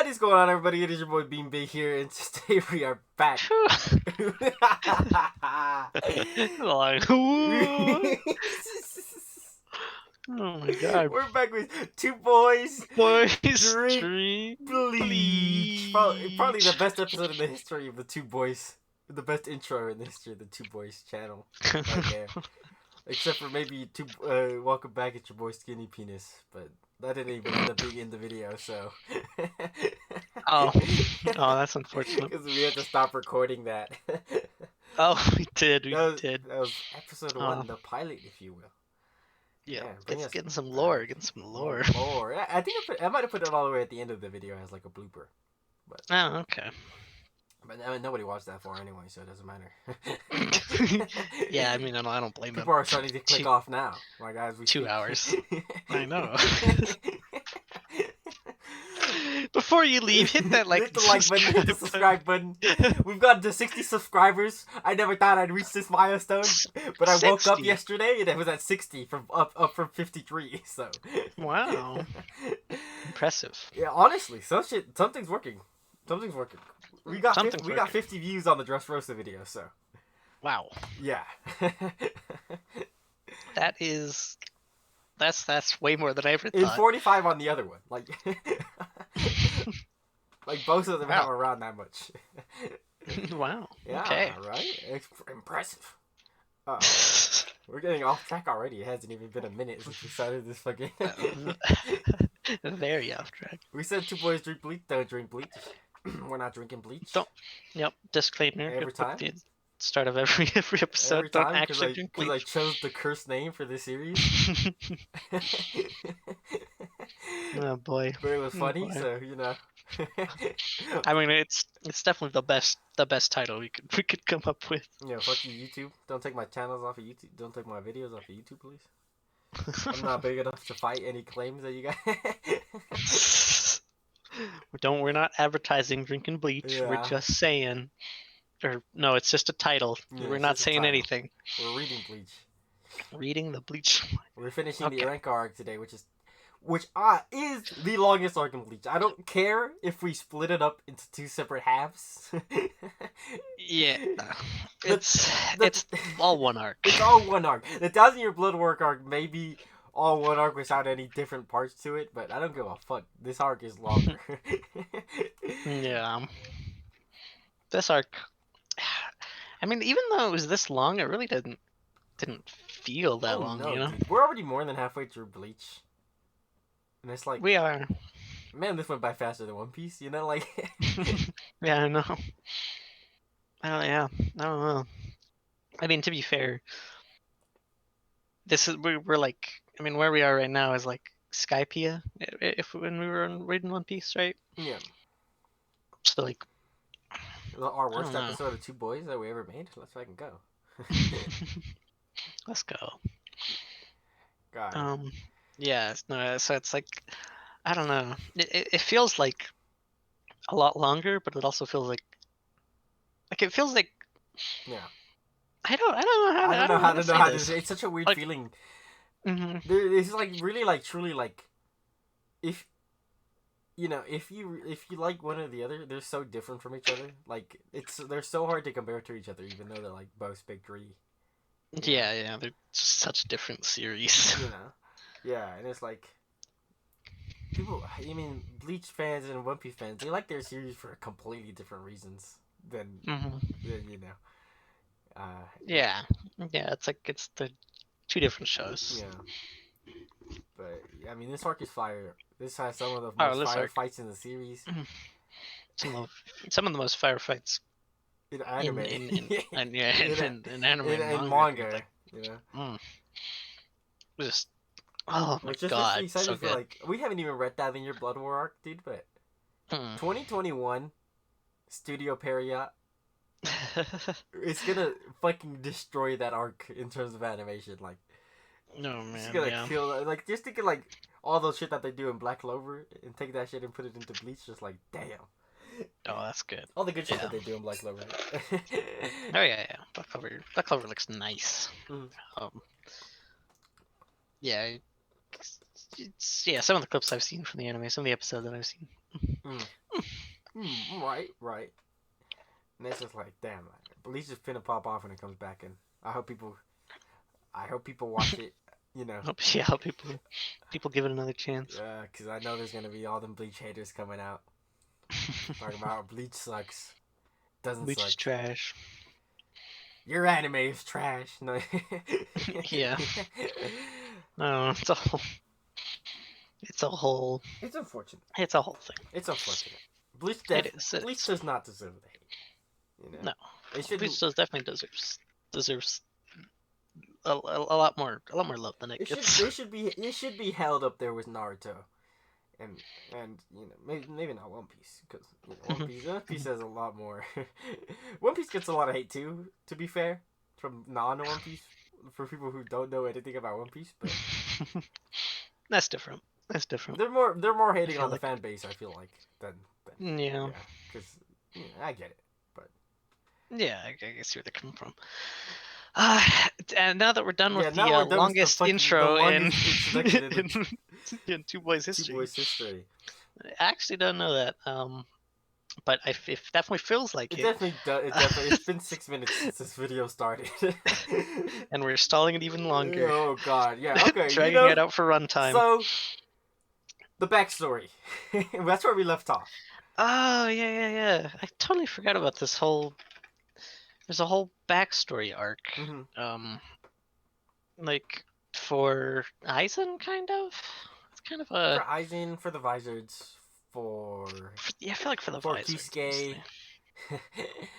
What is going on, everybody? It is your boy Bean Big here, and today we are back. Like, whoa. Oh my god. We're back with two boys Boys, drink drink Bleach. Probably the best episode in the history of the Two Boys. The best intro in the history of the Two Boys channel. Right there. Except for maybe welcome back at your boy Skinny Penis, but that didn't even end up being in the video, so. Oh, that's unfortunate. Because we had to stop recording that. Oh, we did. That was episode 1, the pilot, if you will. Yeah, bring us getting some lore. Getting some lore. Lore. I think I might have put it all the way at the end of the video as like a blooper. But oh, okay. But nobody watched that far anyway, so it doesn't matter. Yeah, I mean, I don't blame them. People are starting to click off now. My guys, 2 hours. I know. Before you leave, hit that hit the like button, hit the subscribe button. We've gotten to 60 subscribers. I never thought I'd reach this milestone, but I woke up yesterday and it was at 60 from up from 53. So wow, impressive. Yeah, honestly, something's working. Something's working. We got 50 views on the Dress Rosa video, so wow. Yeah. That's way more than I ever thought. And 45 on the other one. Like like both of them have around that much. Wow. Yeah, okay. Right? It's impressive. We're getting off track already. It hasn't even been a minute since we started this fucking Very off track. We said two boys drink bleach, don't drink bleach. We're not drinking bleach. Don't. Yep. Disclaimer. Every time. Start of every episode. Every time, don't actually drink bleach. Because I chose the cursed name for this series. Oh boy. But it was funny, so you know. I mean, it's definitely the best title we could come up with. Yeah, fuck you, YouTube. Don't take my channels off of YouTube. Don't take my videos off of YouTube, please. I'm not big enough to fight any claims that you got. We're not advertising drinking bleach. Yeah. We're just saying. Or no, it's just a title. Yeah, we're not saying anything. We're reading Bleach. Reading the Bleach. We're finishing the Arrancar arc today, which is the longest arc in Bleach. I don't care if we split it up into 2 separate halves. Yeah, it's all one arc. It's all one arc. The 1,000-Year Blood Work arc may be all one arc without any different parts to it, but I don't give a fuck. This arc is longer. Yeah. This arc. I mean, even though it was this long, it really didn't feel that long, no, you know? Dude. We're already more than halfway through Bleach. And it's like... We are. Man, this went by faster than One Piece, you know? Like... Yeah, I know. I don't know. I mean, to be fair, we're like... I mean, where we are right now is like Skypiea, when we were reading One Piece, right? Yeah. So, like... Our worst episode of Two Boys that we ever made? Let's fucking go. Let's go. God. Yeah, no, so it's like, I don't know. It feels like a lot longer, but it also feels like it feels like... Yeah. I don't know how to say this. It's such a weird feeling. Mm-hmm. It's like really like truly like if you know, if you like one or the other, they're so different from each other. Like they're so hard to compare to each other, even though they're like both big 3. Yeah, they're such different series. You know, yeah, and it's like people. I mean, Bleach fans and One Piece fans, they like their series for completely different reasons than you know. Yeah, it's like it's the 2 different shows. Yeah. But I mean, this arc is fire. This has some of the most fire fights in the series. Some of the most fire fights in anime, in anime and manga. You know, just oh my Which god, so good. Like, we haven't even read that in your Blood War arc, dude. But 2021, Studio Period. It's gonna fucking destroy that arc in terms of animation. Like, no man, it's gonna kill. Like, just thinking like all those shit that they do in Black Clover and take that shit and put it into Bleach. Just like, damn. Oh, that's good. All the good shit that they do in Black Clover. Oh yeah. Black Clover looks nice. Yeah. Some of the clips I've seen from the anime, some of the episodes that I've seen. Right. And it's just like, damn, Bleach is finna pop off when it comes back, and I hope people watch it. You know, Yeah, people give it another chance. because I know there's gonna be all them Bleach haters coming out talking about Bleach sucks, doesn't Bleach suck. is trash. Your anime is trash. No. Yeah. No, it's a whole. It's a whole. It's unfortunate. It's a whole thing. It's unfortunate. Bleach It is. Bleach does not deserve the hate. You know. No. It shouldn't. Bleach definitely deserves a lot more love than it gets. It should be held up there with Naruto, and you know maybe not One Piece, because One Piece has a lot more. One Piece gets a lot of hate too. To be fair, from non One Piece, for people who don't know anything about One Piece, but That's different. That's different. they're more hating feel on the like- fan base. I feel like than Yeah. because I get it, but Yeah, I guess you're coming from. And now that we're done with now the we're done with the longest fucking- intro the in, longest introduction in Two Boys Two history, Boys history. I actually don't know that. But it definitely feels like It it. definitely does. It's been 6 minutes since this video started. And we're stalling it even longer. Oh god, yeah. Okay, Dragging it out for runtime. So, the backstory. That's where we left off. Oh yeah. I totally forgot about this whole. There's a whole backstory arc. Mhm. Like for Aizen, kind of. It's kind of a. For Aizen, for the Vizards, for Yeah, I feel like for the for Vizards, Kisuke.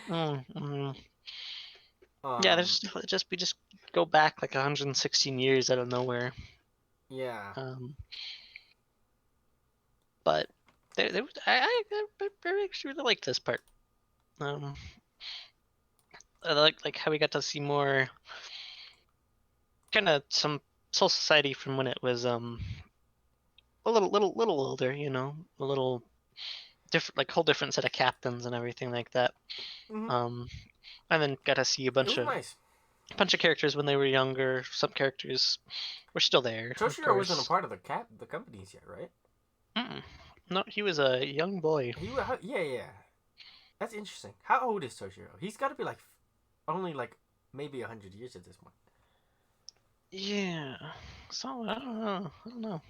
mostly. Yeah, we just go back like 116 years out of nowhere. Yeah. But I actually really like this part. I like how we got to see more, kind of some Soul Society from when it was a little older, you know, a little different, like whole different set of captains and everything like that. Mhm. And then got to see a It bunch was nice. of characters when they were younger. Some characters were still there. Toshiro wasn't a part of the companies yet, right? No, he was a young boy. Yeah. That's interesting. How old is Toshiro? He's got to be like only like maybe 100 years at this point. Yeah. So I don't know.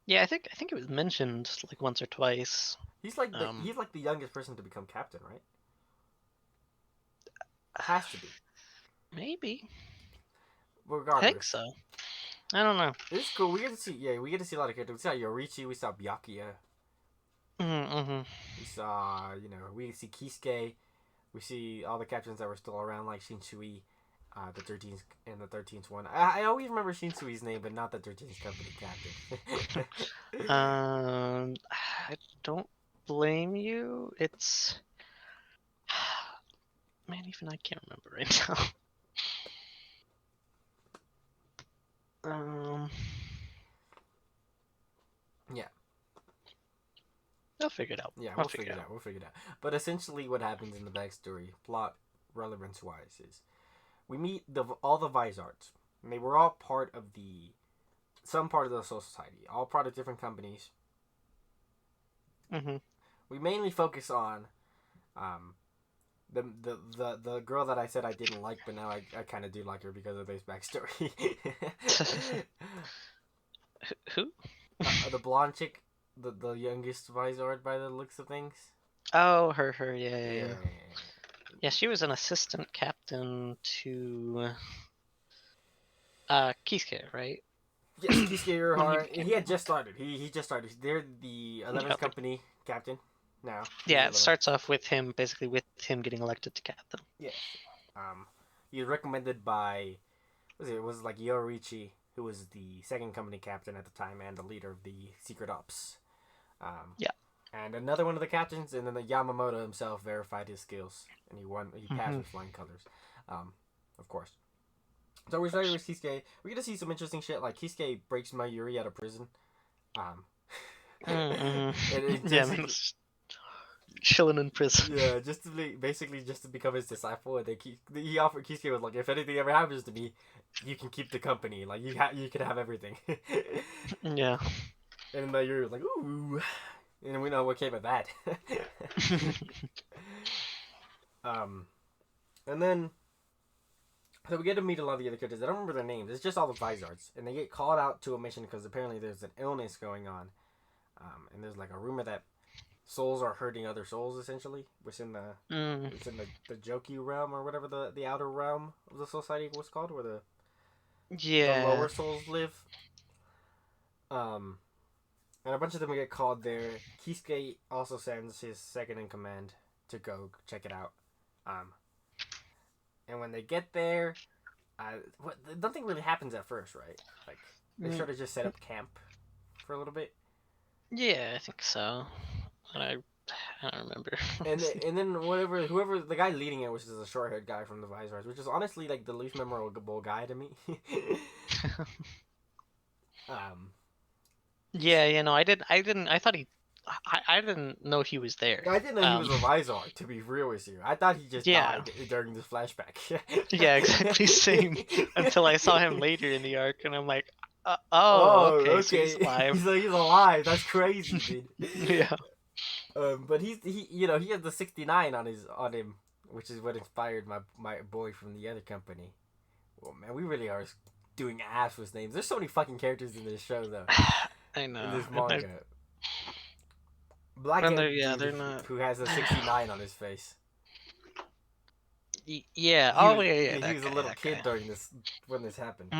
Yeah, I think it was mentioned like once or twice. He's like the youngest person to become captain, right? Has to be. Maybe. Regardless. I think so. I don't know. It's cool. We get to see a lot of characters. We saw Yorichi, we saw Byakuya. We saw, we see Kisuke. We see all the captains that were still around, like Shinsui, the 13th and the 13th one. I always remember Shinsui's name, but not the 13th company captain. I don't blame you. It's man, even I can't remember right now. Yeah. I'll figure it out. Yeah, we'll figure it out. But essentially, what happens in the backstory, plot relevance-wise, is we meet all the Vizards, and they were all part of some part of the Soul Society, all part of different companies. We mainly focus on the girl that I said I didn't like, but now I kind of do like her because of this backstory. Who? The blonde chick, the youngest Vizard by the looks of things. Oh, her, yeah. Yeah, she was an assistant captain to Kisuke, right? Yes, Kisuke Urahara. He had just started. He just started. They're the 11th company captain now. Yeah, it starts off with him, basically with him getting elected to captain. Yes. He was recommended by, it was like Yorichi, who was the second company captain at the time and the leader of the Secret Ops. Yeah. And another one of the captains, and then the Yamamoto himself verified his skills, and he passed with flying colors, of course. So we're starting with Kisuke. We're gonna see some interesting shit, like Kisuke breaks Mayuri out of prison. Chilling in prison. Yeah, just to become his disciple, and he offered Kisuke was like, if anything ever happens to me, you can keep the company, like you can have everything. Yeah. And then you're like, ooh. And we know what came of that. And then so we get to meet a lot of the other characters. I don't remember their names. It's just all the Vizards, and they get called out to a mission because apparently there's an illness going on, and there's like a rumor that souls are hurting other souls. Essentially, within the Joki realm or whatever the outer realm of the society was called, where the Yeah. lower souls live. And a bunch of them get called there. Kisuke also sends his second in command to go check it out. And when they get there, nothing really happens at first, right? Like they sort of just set up camp for a little bit. Yeah, I think so. I don't remember. And then whoever the guy leading it, which is a short haired guy from the Vizards, which is honestly like the least memorable guy to me. Yeah, you know, I didn't. I thought I didn't know he was there. I didn't know he was a Vizard, to be real with you. I thought he just died during this flashback. Yeah, exactly same. Until I saw him later in the arc, and I'm like, okay. So he's alive. He's alive. That's crazy, dude. Yeah. But he has the 69 on him, which is what inspired my boy from the other company. Well, man, we really are doing ass with names. There's so many fucking characters in this show, though. I know. In this manga. Blackhead they're not. Who has a 69 on his face. Yeah. He was a little kid during when this happened.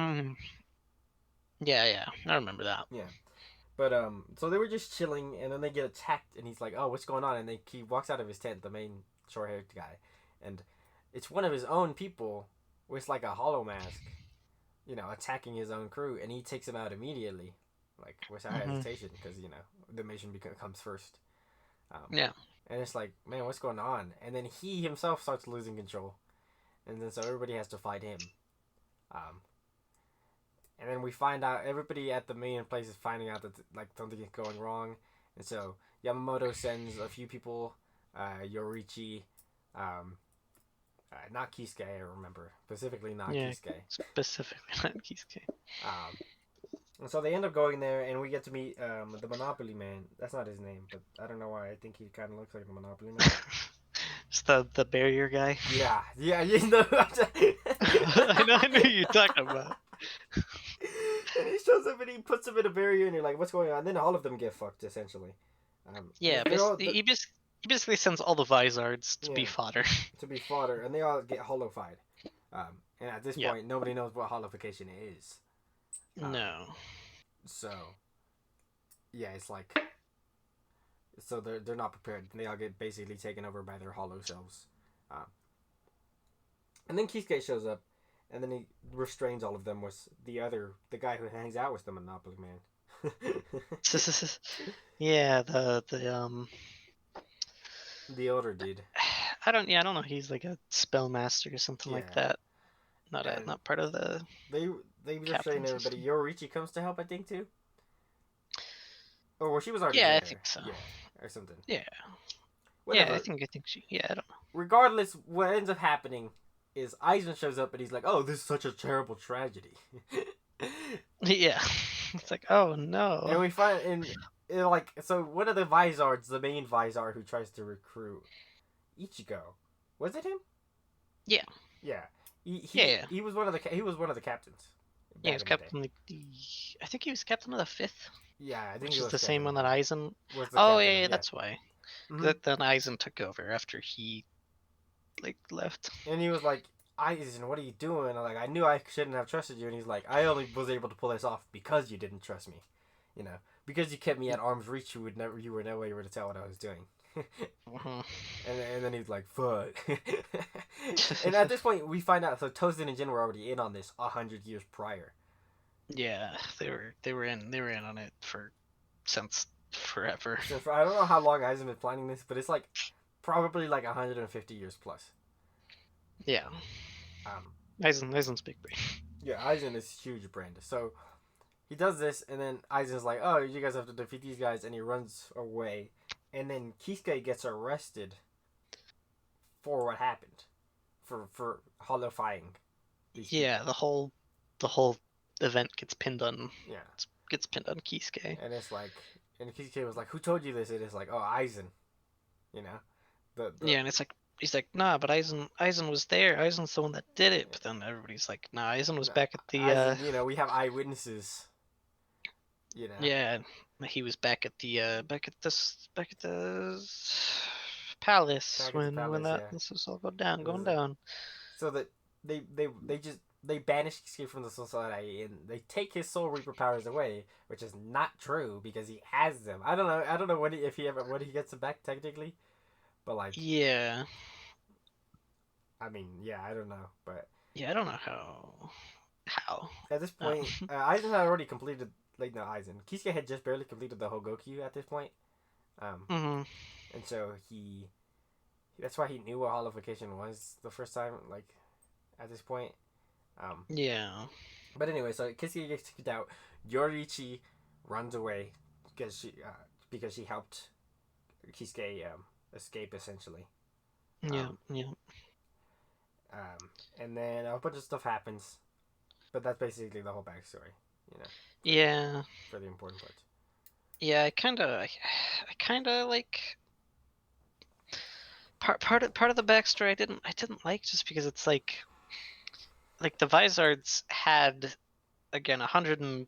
Yeah. I remember that. Yeah. But so they were just chilling, and then they get attacked, and he's like, "Oh, what's going on?" And he walks out of his tent, the main short-haired guy, and it's one of his own people with like a hollow mask, attacking his own crew, and he takes him out immediately, like without hesitation, because the mission comes first. Yeah. And it's like, man, what's going on? And then he himself starts losing control, and then so everybody has to fight him. And then we find out everybody at the main place is finding out that like something is going wrong, and so Yamamoto sends a few people, Yorichi, not Kisuke, I remember specifically not Kisuke. Specifically not Kisuke. And so they end up going there, and we get to meet the Monopoly Man. That's not his name, but I don't know why. I think he kind of looks like the Monopoly Man. Just the barrier guy. Yeah. I know who you're talking about. And he shows up and he puts him in a barrier, and you're like, what's going on? And then all of them get fucked, essentially. He basically sends all the Vizards to be fodder. To be fodder, and they all get hollowified. And at this point, nobody knows what hollowification is. No. So, yeah, it's like... So they're not prepared. They all get basically taken over by their hollow selves. And then Kisuke shows up, and then he restrains all of them with the guy who hangs out with the Monopoly Man. Yeah, the older dude. I don't know. He's like a spellmaster or something like that. Not part of the. They restrain everybody. Yorichi comes to help, I think, too. Or well, she was already. Yeah, there. I think so. Yeah, or something. Yeah. Whatever. Yeah, I think she. Yeah, I don't know. Regardless, what ends up happening is Aizen shows up and he's like, "Oh, this is such a terrible tragedy." Yeah. It's like, oh no. And we find so one of the Vizards, the main Vizard who tries to recruit Ichigo, was it him? Yeah. Yeah. He was one of the captains. Yeah, he was captain. I think he was captain of the 5th. Yeah, I think which he was is the same one that Aizen. Was the oh captain, yeah, that's why. Mm-hmm. Then Aizen took over after he left. And he was like, "Aizen, what are you doing?" I'm like, "I knew I shouldn't have trusted you." And he's like, "I only was able to pull this off because you didn't trust me, because you kept me at arm's reach. You were never able to tell what I was doing." And then he's like, "Fuck." And at this point, we find out so Tozen and Jin were already in on this 100 years prior. Yeah, they were in on it since forever. I don't know how long Aizen been planning this, but it's like probably like 150 years plus. Yeah. Aizen's big brain. Yeah, Aizen is huge brain. So he does this, and then Aizen's like, "Oh, you guys have to defeat these guys," and he runs away. And then Kisuke gets arrested for what happened, for hollowifying. Yeah, the whole event gets pinned on gets pinned on Kisuke. And it's like, and Kisuke was like, "Who told you this?" And it's like, "Oh, Aizen." You know, the Yeah, and it's like he's like, nah, but Aizen was there. Aizen's the one that did it. But then everybody's like, nah, Aizen was no, back at the Aizen. We have eyewitnesses. You know. yeah, he was back at the back at the palace Back at the when palace, that yeah. this was all going Was it? down. So that they banish Kisuke from the society and they take his Soul Reaper powers away, which is not true because he has them. I don't know. I don't know when he gets them back technically, but like, Yeah, I mean, yeah, I don't know, but yeah, I don't know how. at this Um, point, Aizen had already completed. Like, no, Aizen. Kisuke had just barely completed the Hogoku at this point. mhm. And so that's why he knew what holification was the first time. Like, at this point, Yeah. but anyway, so Kisuke gets kicked out. Yoriichi runs away because she helped Kisuke escape essentially. Yeah. Um, Yeah. and then a bunch of stuff happens, but that's basically the whole backstory. You know, Yeah. for the important parts. Yeah. I kind of like part of the backstory. I didn't like just because it's like the Vizards had again hundred and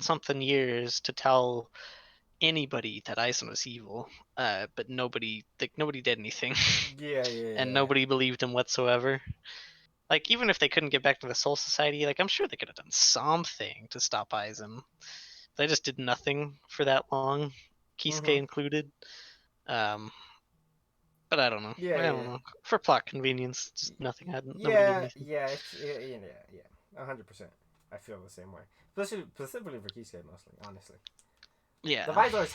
something years to tell anybody that Aizen was evil, but nobody did anything, Yeah, yeah, and yeah. nobody believed him whatsoever. Like even if they couldn't get back to the Soul Society, like I'm sure they could have done something to stop Aizen. They just did nothing for that long, Kisuke Mhm. included. Um, but I don't know. Yeah, I don't yeah. know. For plot convenience, just nothing. Nobody did Yeah, anything. yeah, yeah, 100%. I feel the same way, especially specifically for Kisuke mostly. Honestly, the Yeah. Vizors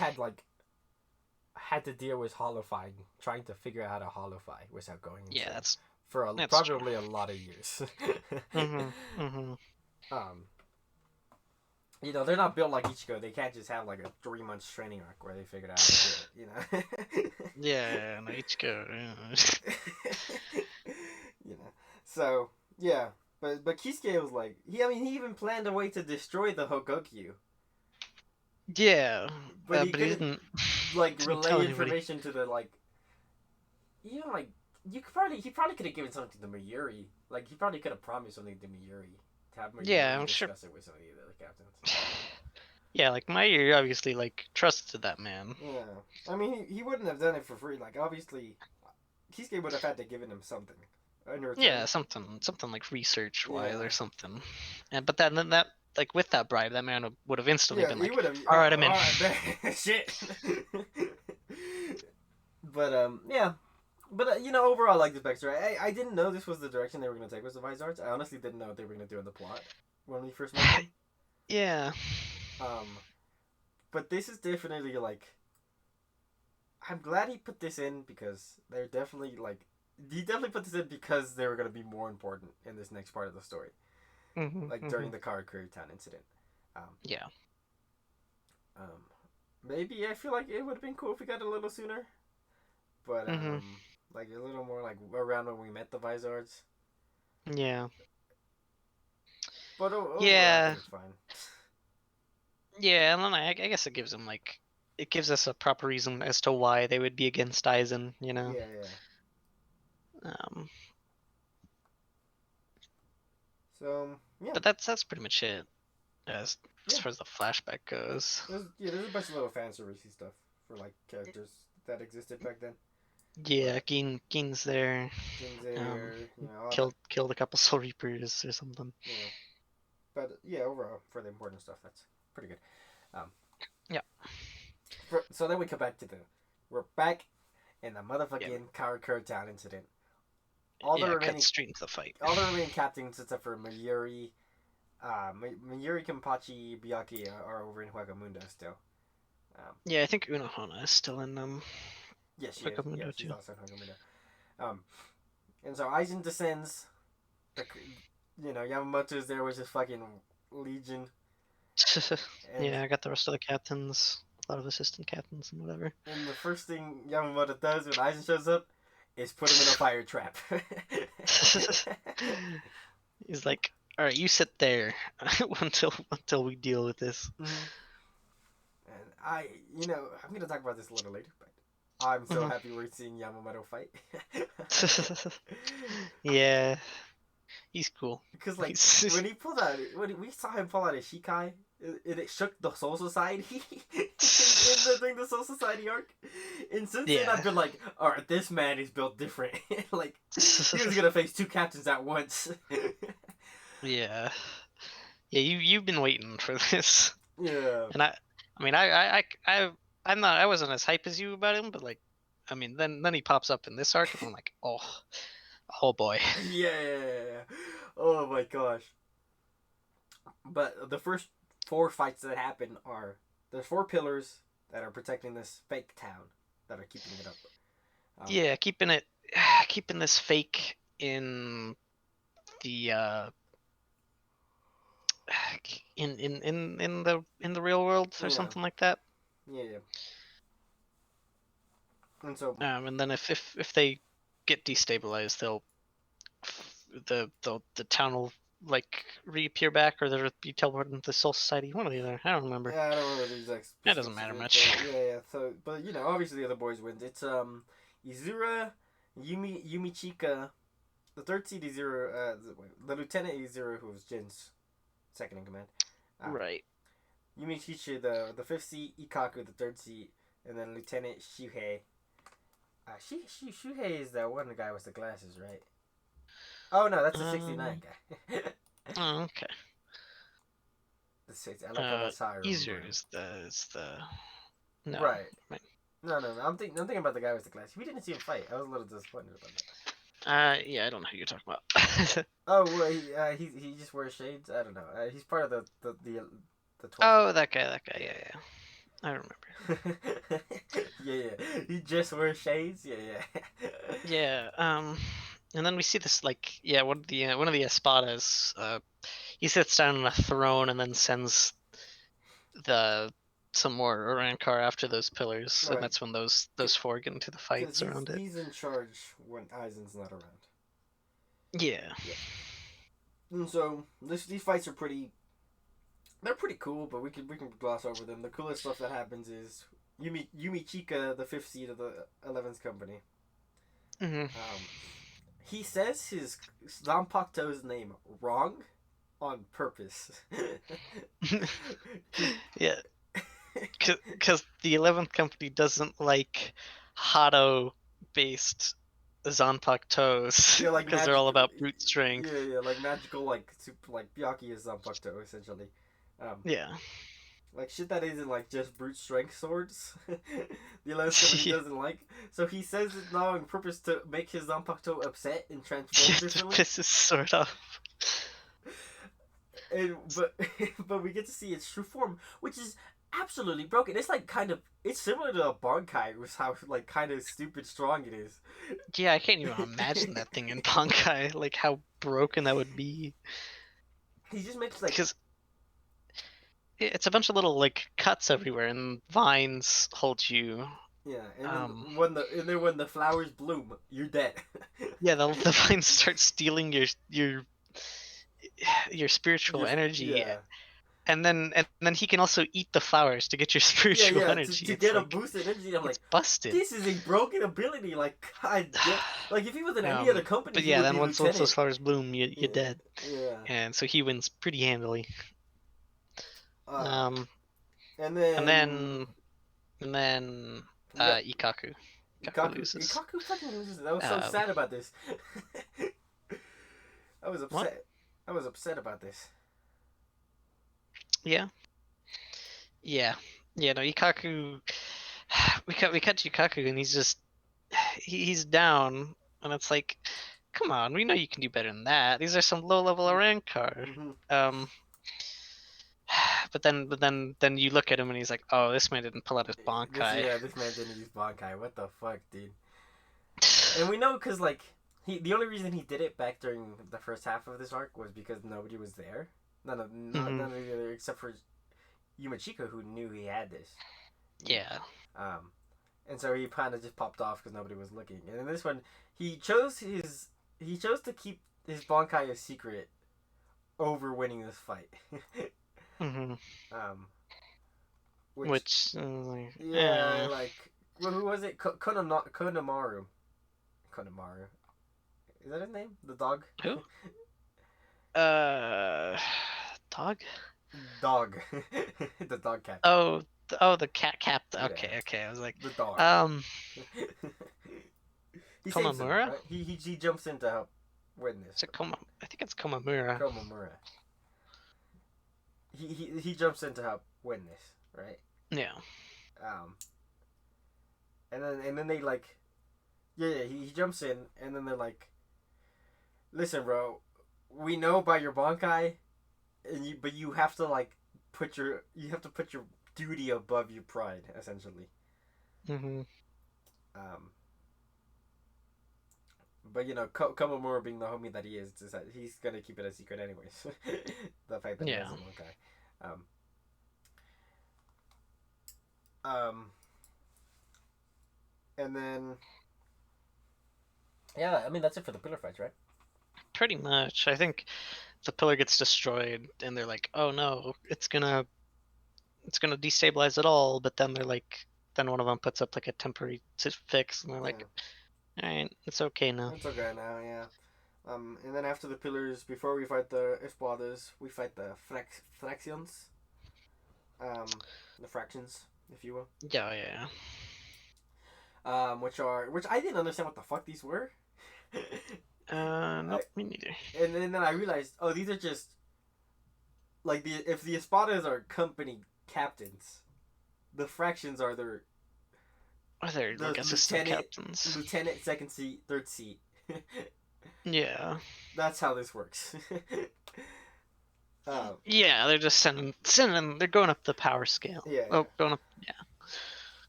had to deal with holofying, trying to figure out how to holofy without going Yeah, insane that's true. probably a lot of years. Mhm. Mhm. um, they're not built like Ichigo. They can't just have like a 3 months training arc where they figured out how to do it. Yeah, no, Ichigo. Yeah. you know. So yeah, but Kisuke was like he even planned a way to destroy the Hokokyu, Yeah, but he but he couldn't didn't like didn't tell relay anybody. information to the like like he probably could have given something to Mayuri. Like he probably could have promised something to Mayuri to have Yeah, Mayuri I'm sure. discuss it with some of the other captains. Yeah, like my ear obviously like trusted that man. Yeah, I mean he wouldn't have done it for free. Like obviously, Kisuke would have had to given him something in return. Yeah, something like research wise Yeah, or something. And but then that like with that bribe, that man would have instantly yeah, been he like, would have. "All right, I'm in." All right, shit. But yeah, but overall, I like this backstory. I didn't know this was the direction they were gonna take with the Vizards. I honestly didn't know what they were gonna do in the plot when we first met them. Yeah. Um, but this is definitely like I'm glad he put this in because they're definitely like he definitely put this in because they were gonna be more important in this next part of the story, Mhm. like during Mhm. the Karakuri Town incident. Um, Yeah. um, maybe I feel like it would have been cool if we got it a little sooner, but Mhm. like a little more like around when we met the Vizards. Yeah. But overall, I Yeah. think it's fine. Yeah, and then I guess it gives them like it gives us a proper reason as to why they would be against Aizen, you know. Yeah, yeah. Um, So yeah, but that's pretty much it as yeah. far as the flashback goes. There's a bunch of little fan servicey stuff for like characters that existed back then. Yeah, But Gein's there. Um, Ginzer, all the killed a couple Soul Reapers or something. yeah. But yeah, overall for the important stuff, that's pretty good. Um, Yeah. so then we come back to we're back in the Yeah. motherfucking Karakura Town incident. All the Yeah, cut remaining straight into the fight. all the remaining captains except for Mayuri, Mayuri, Kenpachi, Byakuya are over in Huagamunda still. Yeah, I think Unohana is still in Yeah, she is. Yeah, Wakamundo she's too. also in Huagamunda. And so Aizen descends. The, Yamamoto is there with his fucking legion, and Yeah, I got the rest of the captains, a lot of assistant captains and whatever. and the first thing Yamamoto does when Aizen shows up is put him in a fire trap. He's like, All right, you sit there until we deal with this. Mm-hmm. And I'm gonna talk about this a little later, but I'm so Mhm. happy we're seeing Yamamoto fight. Yeah, he's cool. Because like He's when he pulled out, we saw him pull out a Shikai, it shook the Soul Society during the Soul Society arc. And since then, I've yeah. been like, all right, this man is built different. Like he was gonna face two captains at once. Yeah. Yeah, you've been waiting for this. Yeah. And I mean I wasn't as hype as you about him, but like I mean then he pops up in this arc and I'm like, oh boy. Yeah. Oh my gosh. But the first four fights that happen are there's four pillars that are protecting this fake town that are keeping it up. Yeah, keeping this fake in the in the real world or Yeah, something like that. yeah. And so And then if they get destabilized, the town will like reappear back, or they'll be teleported into the Soul Society. One or the other. I don't remember. yeah, I don't remember the exact That doesn't specifics of matter it, much. but yeah. So, but obviously the other boys wins. It's Izura, Yumichika. The third seed is Izura. The lieutenant is Izura, who was Jin's second in command. Um, Right. Yumichika, the fifth seed, Ikaku, the third seed, and then Lieutenant Shuhei. Shuhei is that one guy with the glasses, right? Oh no, that's the 69 guy. Oh, okay. The 60. I like how that's how I remember Easier him. is the no. Right. Right. No. I'm thinking about the guy with the glasses. We didn't see him fight. I was a little disappointed about that. Yeah, I don't know who you're talking about. Oh, well, he just wears shades. I don't know. He's part of the 12th. Oh, that guy. Yeah, yeah. I remember. Yeah. He just wears shades. Yeah. Yeah. And then we see this like one of the espadas. He sits down on a throne and then sends the some more Arrancar after those pillars, and Right. that's when those four get into the Because fights around it. he's in charge when Aizen's not around. Yeah. Yeah. And so these fights are pretty. They're pretty cool, but we can gloss over them. The coolest stuff that happens is Yumi Chika, the fifth seed of the 11th company. Hmm. He says his Zanpakuto's name wrong on purpose. Yeah, because the 11th company doesn't like Hado based Zanpakutos Yeah, like because they're all magic. about brute strength. Yeah, like magical, like super, like Byaki is Zanpakuto essentially. Um, Yeah. like shit that isn't like just brute strength swords. The 11th company Yeah. doesn't like. So he says it now on purpose to make his Zanpakuto upset and transform To differently. piss his sword off. But but we get to see its true form, which is absolutely broken. It's like it's similar to a Bankai with how like kind of stupid strong it is. Yeah, I can't even imagine that thing in Bankai, like how broken that would be. He just makes like Because it's a bunch of little like cuts everywhere, and vines hold you. yeah, and Um, then when the flowers bloom, you're dead. yeah, the vines start stealing your spiritual Just energy, yeah. and then he can also eat the flowers to get your spiritual Yeah, energy. to It's get a like boost in energy, I'm it's like, busted. this is a broken ability. Like, god damn. Like, if he was in any other company, But he yeah, would then be once lieutenant. those flowers bloom, you're Yeah, dead, yeah. and so he wins pretty handily. Uh, Um, and and then then and then we got Ikaku. Ikaku Ikaku. loses. Ikaku fucking loses. I was so Um, sad about this. I was what? upset. I was upset about this. Yeah, yeah, yeah. No, Ikaku. We cut to Ikaku, and he's down, and it's like, come on, we know you can do better than that. These are some low level Arrancar. Mm-hmm. Um, but then you look at him, and he's like, oh, this man didn't pull out his Bankai. This man didn't use Bankai. What the fuck, dude? And we know because like the only reason he did it back during the first half of this arc was because nobody was there. None of the other except for Yumachika, who knew he had this. Yeah. Um, and so he kind of just popped off because nobody was looking. And in this one, he chose to keep his Bankai a secret over winning this fight. Hmm. um, which Which, yeah, like who was it? Konamaru. Konamaru. Is that his name? The dog. who? Uh, Dog? Dog. The dog captain. Oh, oh, the captain. Yeah, Okay, okay. I was like, the dog. um, He saves him, Komamura? right? He jumps in to help win this. Is it I think it's Komamura. Komamura. He jumps in to help win this, right? Yeah. Um, and then they like, yeah, he jumps in, and then they're like, listen, bro, we know about your Bankai, but you have to like you have to put your duty above your pride, essentially. Hmm. Um, but Komamura being the homie that he is that he's gonna keep it a secret anyways. The fact that he Yeah. has a Bankai. Um, and then yeah, I mean that's it for the pillar fights, right? Pretty much. I think the pillar gets destroyed, and they're like, "Oh no, it's gonna destabilize it all." But then they're like, then one of them puts up like a temporary fix, and they're like, "All right, it's okay now." It's okay now, yeah. And then after the pillars, before we fight the espadas, we fight the fractions. The fractions, if you will. Yeah, yeah. Which I didn't understand what the fuck these were. Nope, me neither. And then I realized, oh, these are just like if the espadas are company captains, the fractions are Are there the like assistant captains? lieutenant, second seat, third seat. Yeah. That's how this works. Yeah, they're just sending. They're going up the power scale. Yeah. Oh, going up. Yeah,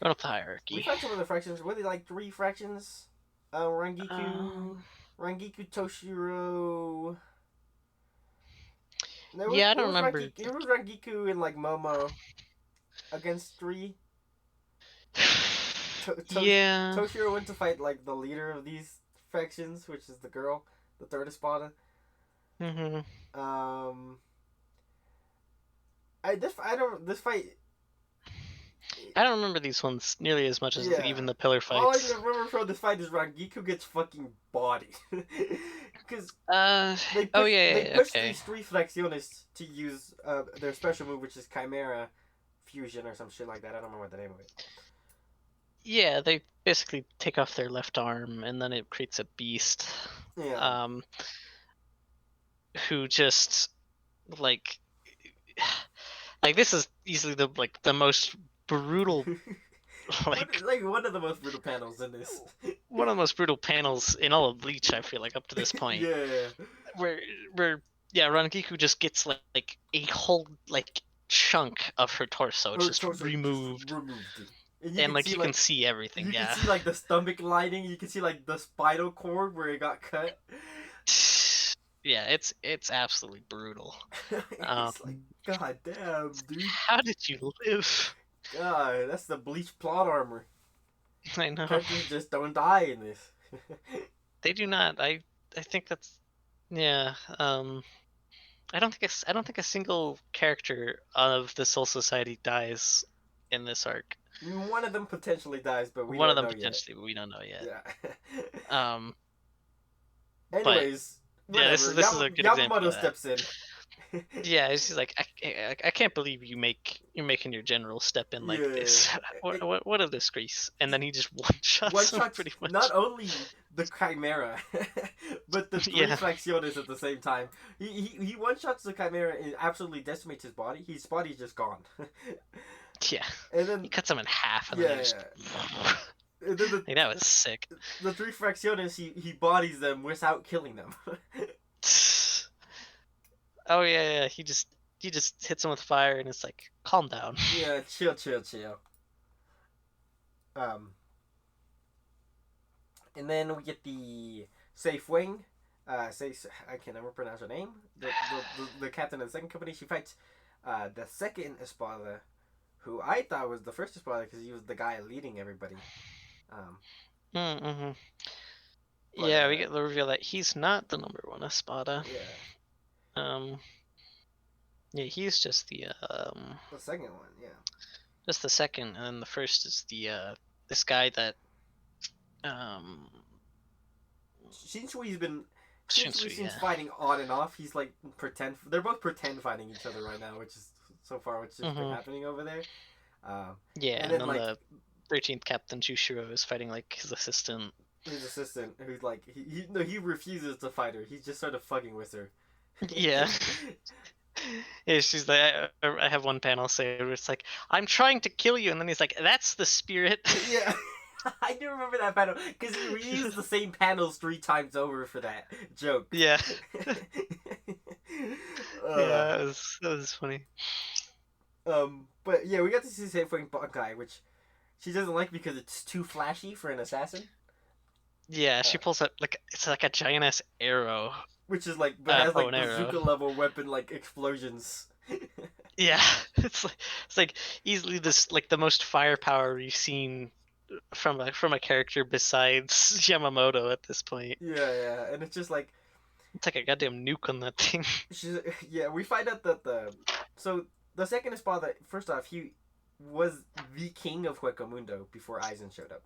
going up the We hierarchy. found some of the fractions. Were they like 3 fractions? Rangiku, Toshiro. Yeah, I don't remember. There was Rangiku and like Momo against 3. Yeah. Toshiro went to fight like the leader of these factions, which is the girl, the third espada. Mhm. This fight. I don't remember these ones nearly as much as even the pillar All I fights. remember from this fight is Rangiku gets fucking bodied. Because Oh yeah, they yeah, pushed okay. these 3 Flexionists to use their special move, which is Chimera Fusion or some shit like that. I don't remember what the name of it. Yeah, they basically take off their left arm, and then it creates a beast. Yeah. Who just like this is easily the most brutal like one of the most brutal panels in this. one of the most brutal panels in all of Bleach, I feel like, up to this point. Yeah. Where Rangiku just gets like a whole like chunk of her torso just removed. And like you can see everything. You can see like the stomach lining. You can see like the spinal cord where it got cut. Yeah, it's absolutely brutal. It's like, god damn, dude. How did you live? God, that's the Bleach plot armor. I know. Characters just don't die in this. They do not. I think that's yeah. I don't think a single character of the Soul Society dies in this arc. One of them potentially dies, but we One don't of them know potentially, yet. but we don't know yet. Yeah. But Anyways, yeah, this is a good example of Yamamoto that. steps in. Yeah, she's like, I can't believe you're making your general step in like this. What a disgrace! And then he just one shots him pretty much. Not only the Chimera, but the 3 Yeah. Fracciones at the same time. He one shots the Chimera and absolutely decimates his body. His body's just gone. Yeah. And then He cuts him in half. And yeah, then just... And then like, that was sick. The 3 Fracciones, he bodies them without killing them. Oh yeah, he just hits him with fire, and it's like, calm down. Yeah, chill. And then we get the Safe Wing. I can never pronounce her name. The captain of the second company. She fights the second Espada, who I thought was the first Espada because he was the guy leading everybody. Yeah, we get the reveal that he's not the number 1 Espada. Yeah. Um, yeah, he's The second one, yeah. just the second, and then the first is the this guy that um Shinsui's been Shinsui Shinsui, seems yeah. fighting on and off. He's like pretend. They're both pretend fighting each other right now, which is so far what's just been Hmm. happening over there. Yeah, And and then then like the 13th Captain Jushiro is fighting like his assistant. his assistant, who's like he refuses to fight her. He's just sort of fucking with her. Yeah. Yeah, she's like, I have one panel say where it's like, I'm trying to kill you, and then he's like, that's the spirit. Yeah. I do remember that panel because he reused the same panels 3 times over for that joke. Yeah. uh, Yeah, that was funny. but yeah, we got to see the same fucking Buckeye, which she doesn't like because it's too flashy for an assassin. Yeah, Uh, she pulls out like it's like a giant ass arrow. which is like, but has Bow like and arrow. bazooka level weapon like explosions. Yeah, it's like easily this like the most firepower we've seen from a character besides Yamamoto at this point. Yeah, and it's just like It's like a goddamn nuke on that thing. she's yeah. We find out that the second espada, first off, he was the king of Huecamundo before Aizen showed up.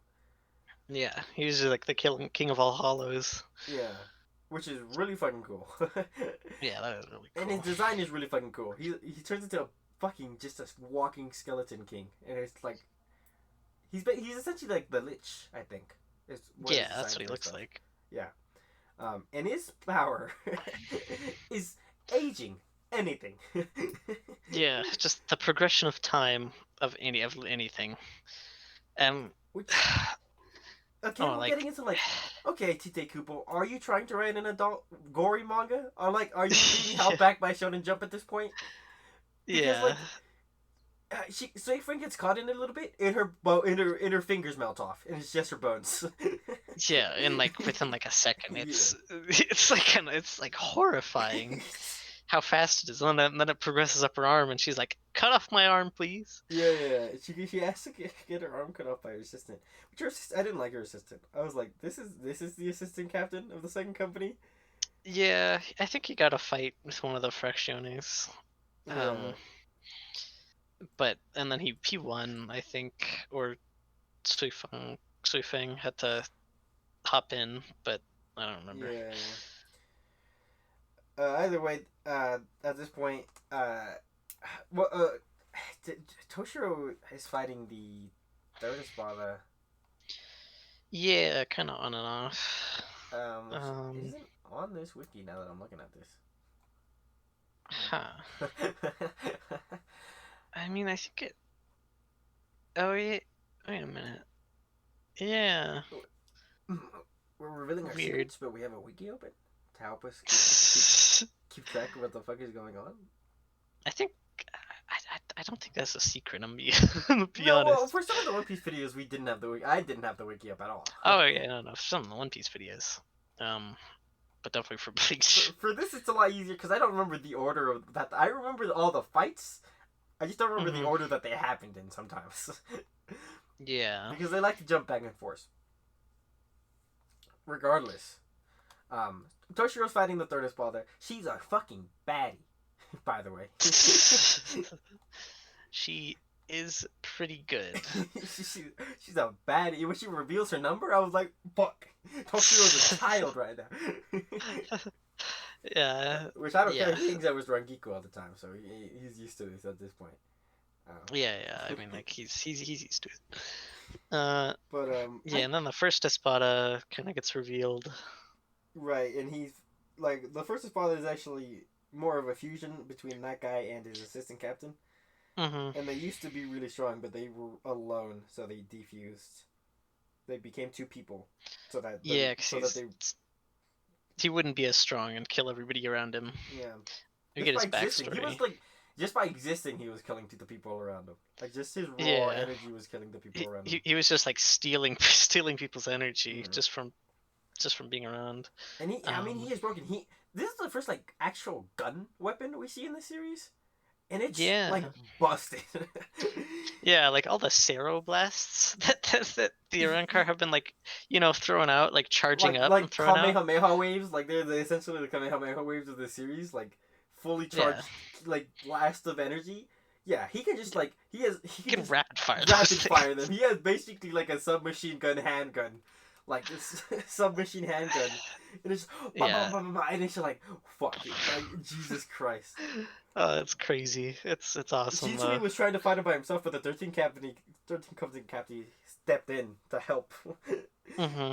Yeah, he was just like the king of all hollows. Yeah, which is really fucking cool. Yeah, that is really And his cool. design is really fucking cool. He turns into a fucking just a walking skeleton king, and it's like he's essentially like the Lich, I think. Is what his Yeah, that's design what he based looks off. like. Yeah. And his power is aging anything. Yeah, just the progression of time of anything. Which again, Oh, we're like getting into like, okay, Tite Kubo, are you trying to write an adult gory manga? Or like, are you being held back by Shonen Jump at this point? Because yeah, like, she Suifren gets caught in it a little bit, and in her fingers melt off, and it's just her bones. yeah, and like within like a second, Yeah. it's like horrifying how fast it is. And then it progresses up her arm, and she's like, "Cut off my arm, please." Yeah. She has to get her arm cut off by her assistant. Which her assistant, I didn't like her assistant. I was like, this is the assistant captain of the second company. Yeah, I think he got a fight with one of the Fractiones. Yeah. Um, but and then he won, I think, or Suifeng had to hop in, but I don't remember. Yeah. Either way, at this point, well, Toshiro is fighting the third espada, Yeah, kind of on and off. which isn't on this wiki now that I'm looking at Huh. this. I mean, I think it. Oh yeah. Wait a minute. Yeah. We're revealing our Weird. secrets, but we have a wiki open to help us keep track of what the fuck is going on. I think. I don't think that's a secret. I'm gonna be No, well, honest. for some of the One Piece videos, we didn't have the wiki. I didn't have the wiki up at all. Oh yeah, no, for some of the One Piece videos. But definitely for Bleach. For this, it's a lot easier because I don't remember the order of that. I remember all the fights. I just don't remember the order that they happened in sometimes. Yeah. Because they like to jump back and forth. Regardless, Toshiro's fighting the third espada. She's a fucking baddie, by the way. She is pretty good. she's a baddie. When she reveals her number, I was like, fuck. Toshiro's a child right now. Yeah. Which I don't Yeah. care. He thinks I was Rangiku all the time, so he's used to this at this point. Yeah. I mean, like he's used to it. But Yeah, and then the first Espada kind of gets revealed. right, and he's like the first espada is actually more of a fusion between that guy and his assistant captain. Mm-hmm. And they used to be really strong, but they were alone, so they defused. They became two people, so that he wouldn't be as strong and kill everybody around him. Yeah. You get his existing, backstory. he was like just by existing, he was killing the people around him. Like just his raw energy was killing the people around him. He was just like stealing people's energy just from being around. And I mean, he is broken. This is the first like actual gun weapon we see in this series. And it's like busted. Yeah, like all the Sero blasts that the Arrancar have been like, thrown out, like charging up and throwing out. Kamehameha waves, like they're essentially the Kamehameha waves of the series, like fully Yeah. charged like blast of energy. Yeah, he can just like he You can can just rapid fire those rapid fire them. things. He has basically like a submachine gun handgun, like this submachine handgun, and it's bah, bah, Yeah. bah, bah, bah, and it's like fuck it, like Jesus Christ. Oh, it's crazy. It's awesome Shisui though. was trying to fight it by himself, but the 13 Company captain stepped in to help. Hmm.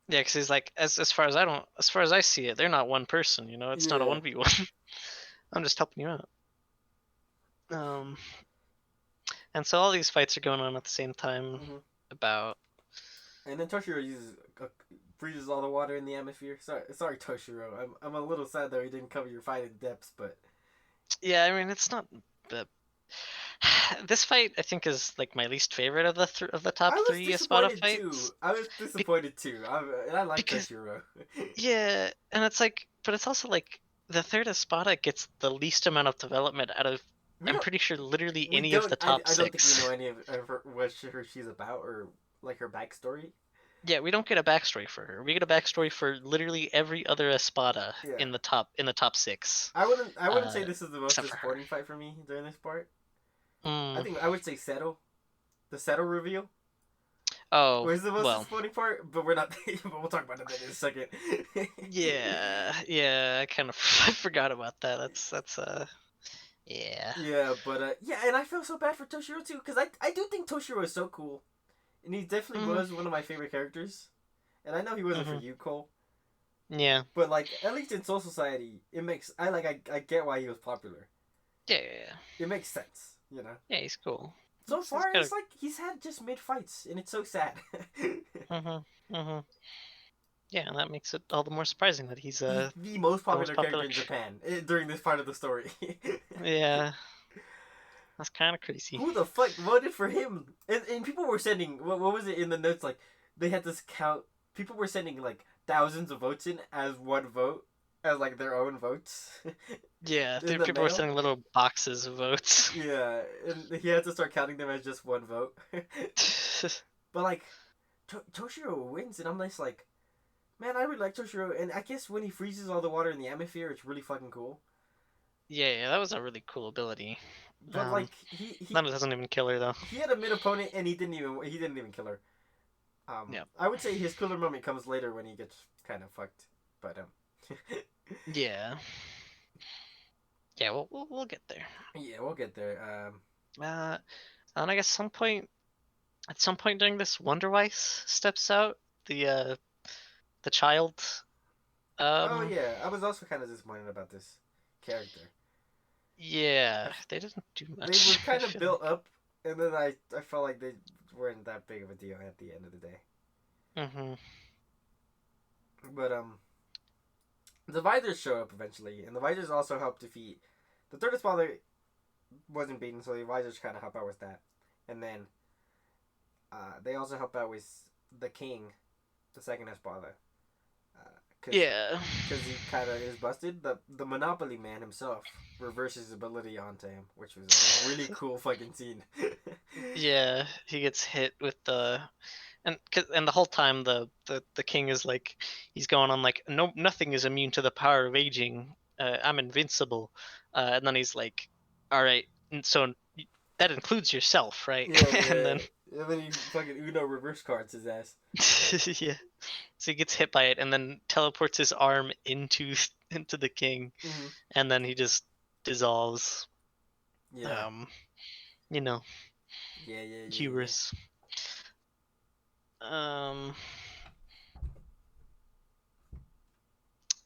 Yeah, because he's like, as far as I see it, they're not one person. You know, it's not a Yeah. 1v1. I'm just helping you out. Um, and so all these fights are going on at the same time. Hmm. About And then Toshiro freezes all the water in the atmosphere. Sorry, Toshiro. I'm a little sad though he didn't cover your fight in depths, but yeah, I mean it's not the this fight I think is like my least favorite of the of the I top was three Espada disappointed too. fights. I was Be- disappointed too. And I like because Toshiro. yeah, and it's like, but it's also like the third Espada gets the least amount of development out of. we I'm don't. pretty sure literally We any of don't. the top I don't think we know six. any of her, what she's about or like her backstory. Yeah, we don't get a backstory for her. We get a backstory for literally every other Espada Yeah. in the top six, I wouldn't say this is the most except for her. disappointing fight for me during this part. I Mm. think I would say the Settle reveal Oh was the most well, disappointing part, but we're not. But we'll talk about it in a second. yeah. I kind of I forgot about that. That's yeah. Yeah, but yeah, and I feel so bad for Toshiro too because I do think Toshiro is so cool, and he definitely Mhm. was one of my favorite characters, and I know he wasn't for Mhm. you, Cole, Yeah. but like at least in Soul Society, it makes I get why he was popular. Yeah. Yeah. It makes sense, you know. Yeah. He's cool. So He's far, got it's like he's had just mid fights, and it's so sad. a. Mhm. Mhm. Yeah, and that makes it all the more surprising that he's He's the most the most popular character popular. in Japan during this part of the story. Yeah. That's kind of crazy. Who the fuck voted for him? And people were sending what was it in the notes like they had this count. People were sending like thousands of votes in as one vote, as like their own votes Yeah, in the people were mail. sending little boxes of votes. Yeah, and he had to start counting them as just one vote. But like Toshiro wins, and I'm just like, man, I really like Toshiro, and I guess when he freezes all the water in the atmosphere, it's really fucking cool. Yeah, that was a really cool ability. But like That doesn't even kill her though. he had a mid opponent, and he didn't even kill her. Yeah. I would say his cooler moment comes later when he gets kind of fucked, but Yeah. Yeah, we'll get there. yeah, we'll get there. And I guess at some point during this, Wonder Weiss steps out, the child. Oh Um, yeah, I was also kind of disappointed about this character. yeah, they didn't do They were much. I kind of feel built like. up, and then I felt like they weren't that big of a deal at the end of the day. Mhm. But the Visors show up eventually, and the Visors also help defeat the third Father. Wasn't beaten, so the Visors kind of help out with that, and then they also help out with the King, the second Espada, Yeah. because he kind of is busted. The Monopoly Man himself reverses his ability onto him, which was a really cool fucking scene. Yeah, he gets hit with and the whole time the king is like, he's going on like, no, nothing is immune to the power of aging. I'm invincible, and then he's like, all right, so that includes yourself, right? Yeah, And yeah. then And then he fucking Uno reverse cards his ass. yeah, so he gets hit by it and then teleports his arm into the king, Mm-hmm. and then he just dissolves. Yeah. Um, you know, Yeah. hubris. Um,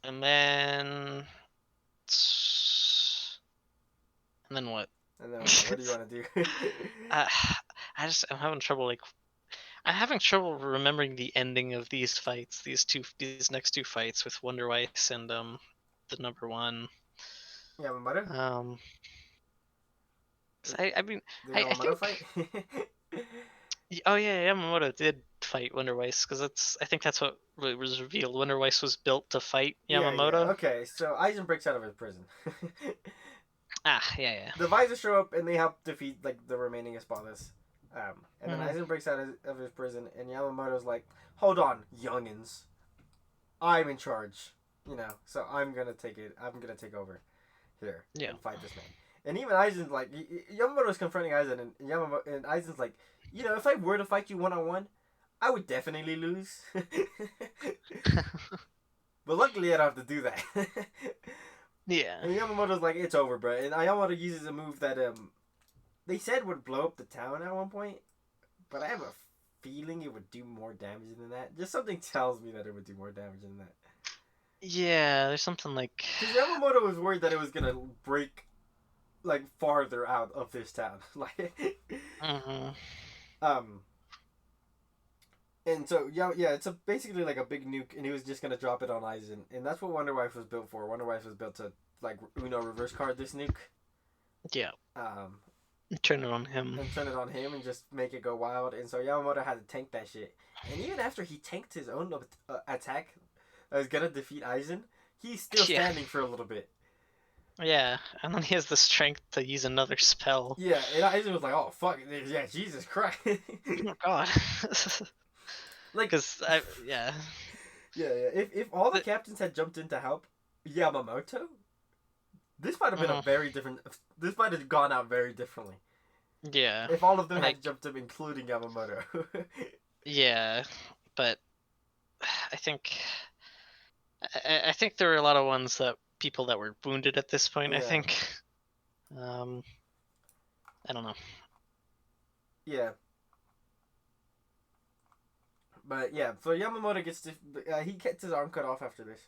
and then what? And then what do you want to do? I, I'm having trouble I'm having trouble remembering the ending of these fights. These next two fights with Wonder Weiss and the number one. Yamamoto? Um, I mean, The I Yamamoto think. fight? Oh yeah, Yamamoto did fight Wonder Weiss because I think that's what was revealed. Wonder Weiss was built to fight Yeah. Yamamoto. Okay, so Aizen breaks out of his prison. Ah, yeah. The Visors show up and they help defeat like the remaining Espadas. And then Mhm. Aizen breaks out of his prison, and Yamamoto's like, "Hold on, youngins, I'm in charge. So I'm gonna take it. I'm gonna take over here Yeah. and fight this man. And even Aizen's like, Yamamoto's confronting Aizen, and Aizen's like, if I were to fight you 1-on-1, I would definitely lose. But luckily, I don't have to do that. Yeah. And Yamamoto's like, it's over, bro. And Yamamoto uses a move that they said would blow up the town at one point, but I have a feeling it would do more damage than that. Just something tells me that it would do more damage than that. Yeah, there's something like. Because Yamamoto was worried that it was gonna break like farther out of this town, Mm-hmm. um, and so yeah, it's basically like a big nuke, and he was just gonna drop it on Aizen, and that's what Wonder Wife was built for. Wonder Wife was built to like reverse card this nuke, Yeah. um, Turn it on him. and turn it on him and just make it go wild. And so Yamamoto had to tank that shit, and even after he tanked his own attack that was gonna defeat Aizen, he's still standing for a little bit. Yeah, and then he has the strength to use another spell. Yeah, and Aizen was like, "Oh fuck, yeah, Jesus Christ." Oh God. Like, Because yeah. Yeah. If all the captains had jumped in to help Yamamoto, this might have been a very different. This might have gone out very differently. Yeah. If all of them had jumped in, including Yamamoto. Yeah, but I think I think there were a lot of ones that people that were wounded at this point. Yeah. I think. I don't know. Yeah. But yeah, so Yamamoto gets he gets his arm cut off after this,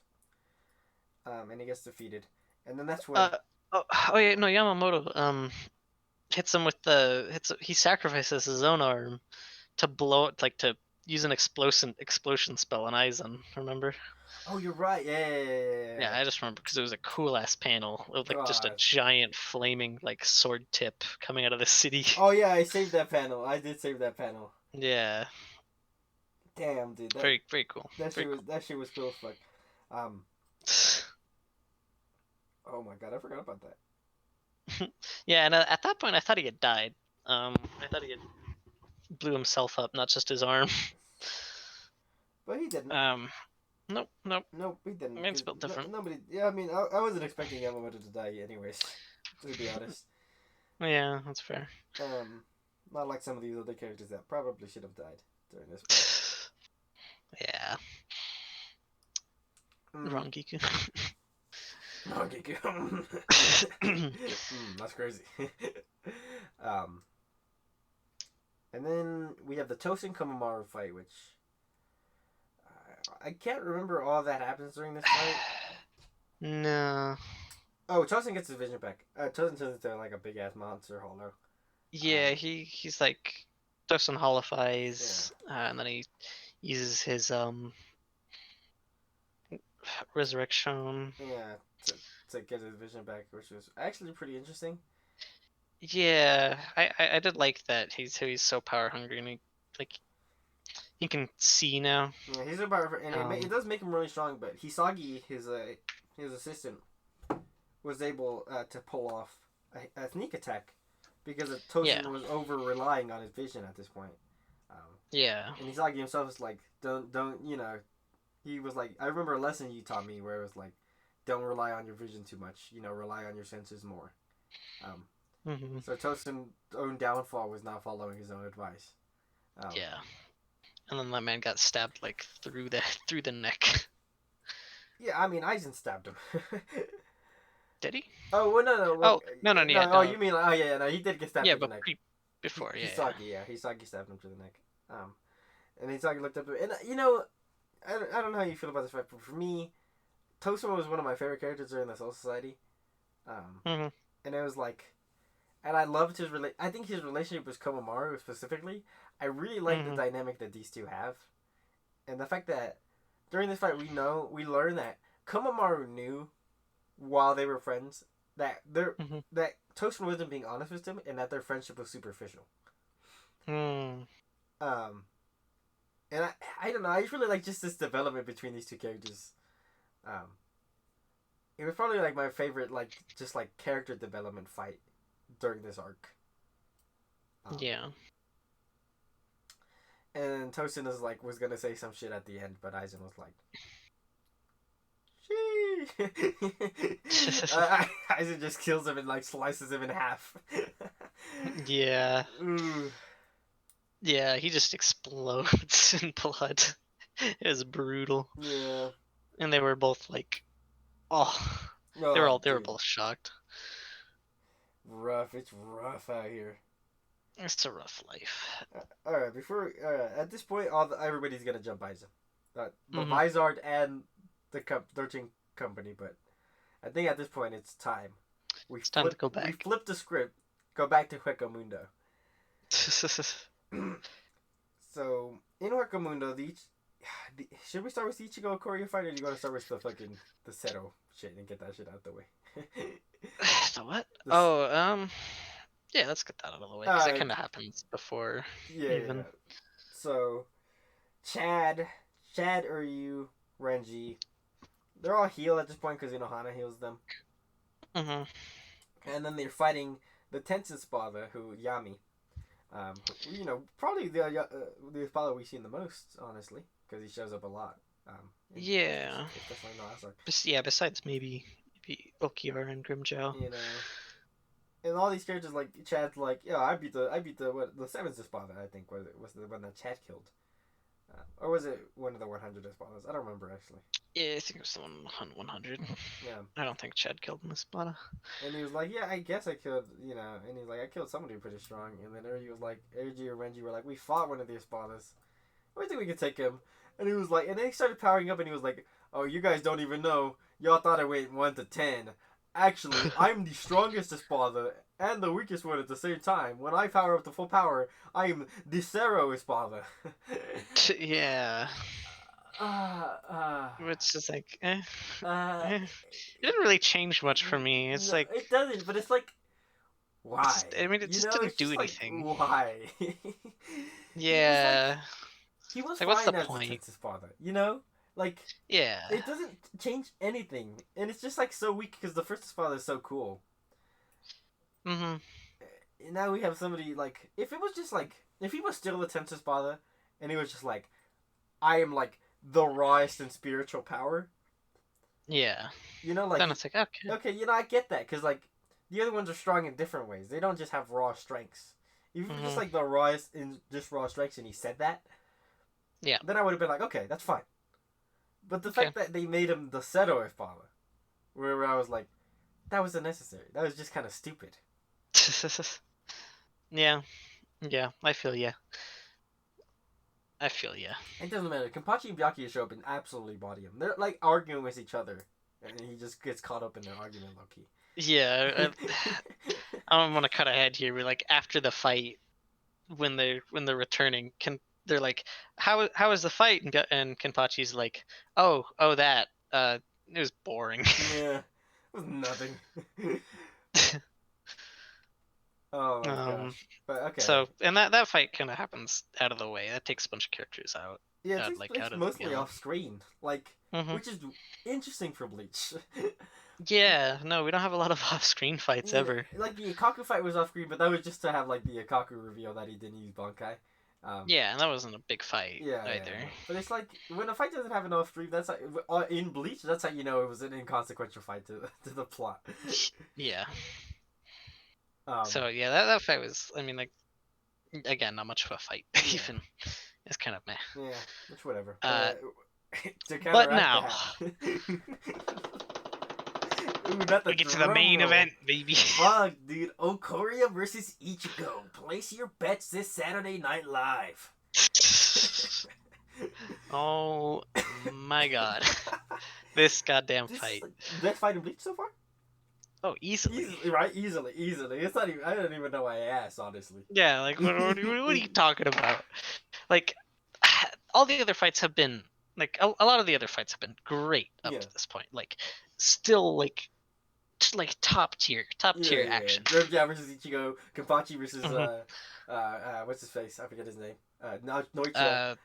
and he gets defeated, and then that's when. Oh yeah, no, Yamamoto hits him with he sacrifices his own arm to blow it, like to use an explosion spell on Aizen. Remember? Oh, you're right. Yeah. Yeah, I just remember because it was a cool ass panel. It was like just a God. giant flaming like sword tip coming out of the city. Oh yeah, I saved that panel. I did save that panel. Yeah. Damn, dude. Very cool. That shit was cool as fuck. Oh my god, I forgot about that. Yeah, and at that point, I thought he had died. I thought he had blew himself up, not just his arm. But he didn't. Nope. Nope, he didn't. It's built different. Nobody. Yeah, I mean, I wasn't expecting Yamamoto to die, anyways. To be honest. Yeah, that's fair. Not like some of these other characters that probably should have died during this part. Yeah. Rangiku. Rangiku. That's crazy. And then we have the Tosin Komamoru fight, which I can't remember all that happens during this fight. No. Oh, Tosin gets his vision back. Tosin turns into like a big ass monster hollow. Yeah, he's like Tosin holifies, and then he uses his resurrection. Yeah, to get his vision back, which was actually pretty interesting. Yeah, I did like that. He's so power hungry, and he can see now. Yeah, he's so powerful, and it does make him really strong. But Hisagi, his assistant, was able to pull off a sneak attack because Tosin was over relying on his vision at this point. Yeah. And Hisagi himself is like, don't he was like, I remember a lesson you taught me where it was like, don't rely on your vision too much. Rely on your senses more. So Tosin's own downfall was not following his own advice. Yeah. And then that man got stabbed like through the neck. Yeah, I mean, Aizen stabbed him. Did he? Oh well, no. Oh no. Yeah. Oh, you mean? Oh yeah, no. He did get stabbed in the neck. Before, yeah. Hisagi stabbed him to the neck. And Hisagi looked up, and I don't know how you feel about this fight, but for me, Tosin was one of my favorite characters during the Soul Society. And it was like, and I loved his I think his relationship with Komamoru specifically. I really like the dynamic that these two have, and the fact that during this fight we learn that Komamoru knew while they were friends that that Tosin wasn't being honest with him, and that their friendship was superficial. And I don't know. I just really like just this development between these two characters. It was probably like my favorite, like just like character development fight during this arc. Yeah. And Tosin was gonna say some shit at the end, but Aizen was like, "Sheesh." Aizen just kills him and like slices him in half. Yeah. Ooh. Yeah, he just explodes in blood. It was brutal. Yeah. And they were both like, oh, Oh, they were dude. both shocked. Rough. It's rough out here. It's a rough life. All right. Before at this point, everybody's gonna jump Aizen. The Hmm. Vizard and the 13 company, but I think at this point it's time. It's time to go We back. flip the script. Go back to Huecamundo. So in Huecamundo, should we start with the Ichigo Koryo fight, or do you want to start with the fucking the Zero shit and get that shit out the way? The what? The s- Oh, yeah, let's get that out of the way because it kind of okay. happens before Yeah. even. So Chad, Uryu, Renji, they're all healed at this point because Hana heals them, Hmm. and then they're fighting the Tenshin Spada, who Yami. Probably the Espada we've seen the most, honestly, because he shows up a lot. Yeah. Especially in the last arc. Yeah, besides maybe Okiar and Grimjow. You know, and all these characters like Chad's like, yeah, I beat the seventh Espada. I think was the one that Chad killed, or was it one of the 100 Espadas? I don't remember actually. Yeah, I think it was the one 100. Yeah. I don't think Chad killed in this Espada. And he was like, yeah, I guess I killed, and he's like, I killed somebody pretty strong. And then Urgi was like, Urgi or Renji were like, we fought one of the Espadas. I think we could take him. And he was like, and then he started powering up, and he was like, oh, you guys don't even know. Y'all thought I went 1 to 10. Actually, I'm the strongest Espada and the weakest one at the same time. When I power up to full power, I am the Zero Espada. Yeah. It's just like, uh, it didn't really change much for me. It's no, like, it doesn't, but it's like, why? I mean, it just It's didn't do just like, anything. why? It's like, Yeah. he was Like, what's the fine as the point? Texas father, Like, Yeah. it doesn't change anything. And it's just like so weak because the first father is so cool. Mm-hmm. And now we have somebody like, if it was just like, if he was still the Texas father and he was just like, I am like the rawest in spiritual power. Yeah. Like, Then it's like, okay. Okay, I get that because like the other ones are strong in different ways. They don't just have raw strengths. If you were just like the rawest in just raw strengths and he said that, Yeah. then I would have been like, okay, that's fine. But the fact that they made him the Seto father, where I was like, that was unnecessary. That was just kind of stupid. Yeah. Yeah, I feel ya. It doesn't matter. Kenpachi and Byakuya show up and absolutely body him. They're like arguing with each other, and he just gets caught up in their argument, low key. Yeah. I don't want to cut ahead here. We're like after the fight, when they're returning, they're like, how is the fight? And Kenpachi's like, oh that it was boring. Yeah, it was nothing. Oh my gosh! But okay. So and that fight kind of happens out of the way. That takes a bunch of characters out. Yeah, it takes like place out of mostly the off screen, which is interesting for Bleach. Yeah, no, we don't have a lot of off-screen fights ever. Like the Ikaku fight was off screen, but that was just to have like the Ikaku reveal that he didn't use Bankai. Yeah, and that wasn't a big fight either. Yeah. But it's like when a fight doesn't have an off screen, that's like, in Bleach. That's how you know it was an inconsequential fight to the plot. Yeah. So yeah, that fight was. I mean, like, again, not much of a fight. Even it's kind of meh. Yeah, it's whatever. But now. Ooh, not we get to the main event, baby. Fuck, dude. Okoria versus Ichigo. Place your bets this Saturday Night Live. Oh my god. This goddamn fight. Best fight in Bleach so far? Oh, easily. Right? Easily. It's not even. I don't even know why I asked, honestly. Yeah, like what are you talking about? Like, all the other fights have been like a lot of the other fights have been great up to this point. Like, still like top tier action. Grimjow versus Ichigo, Kenpachi versus what's his face? I forget his name. Noichiro.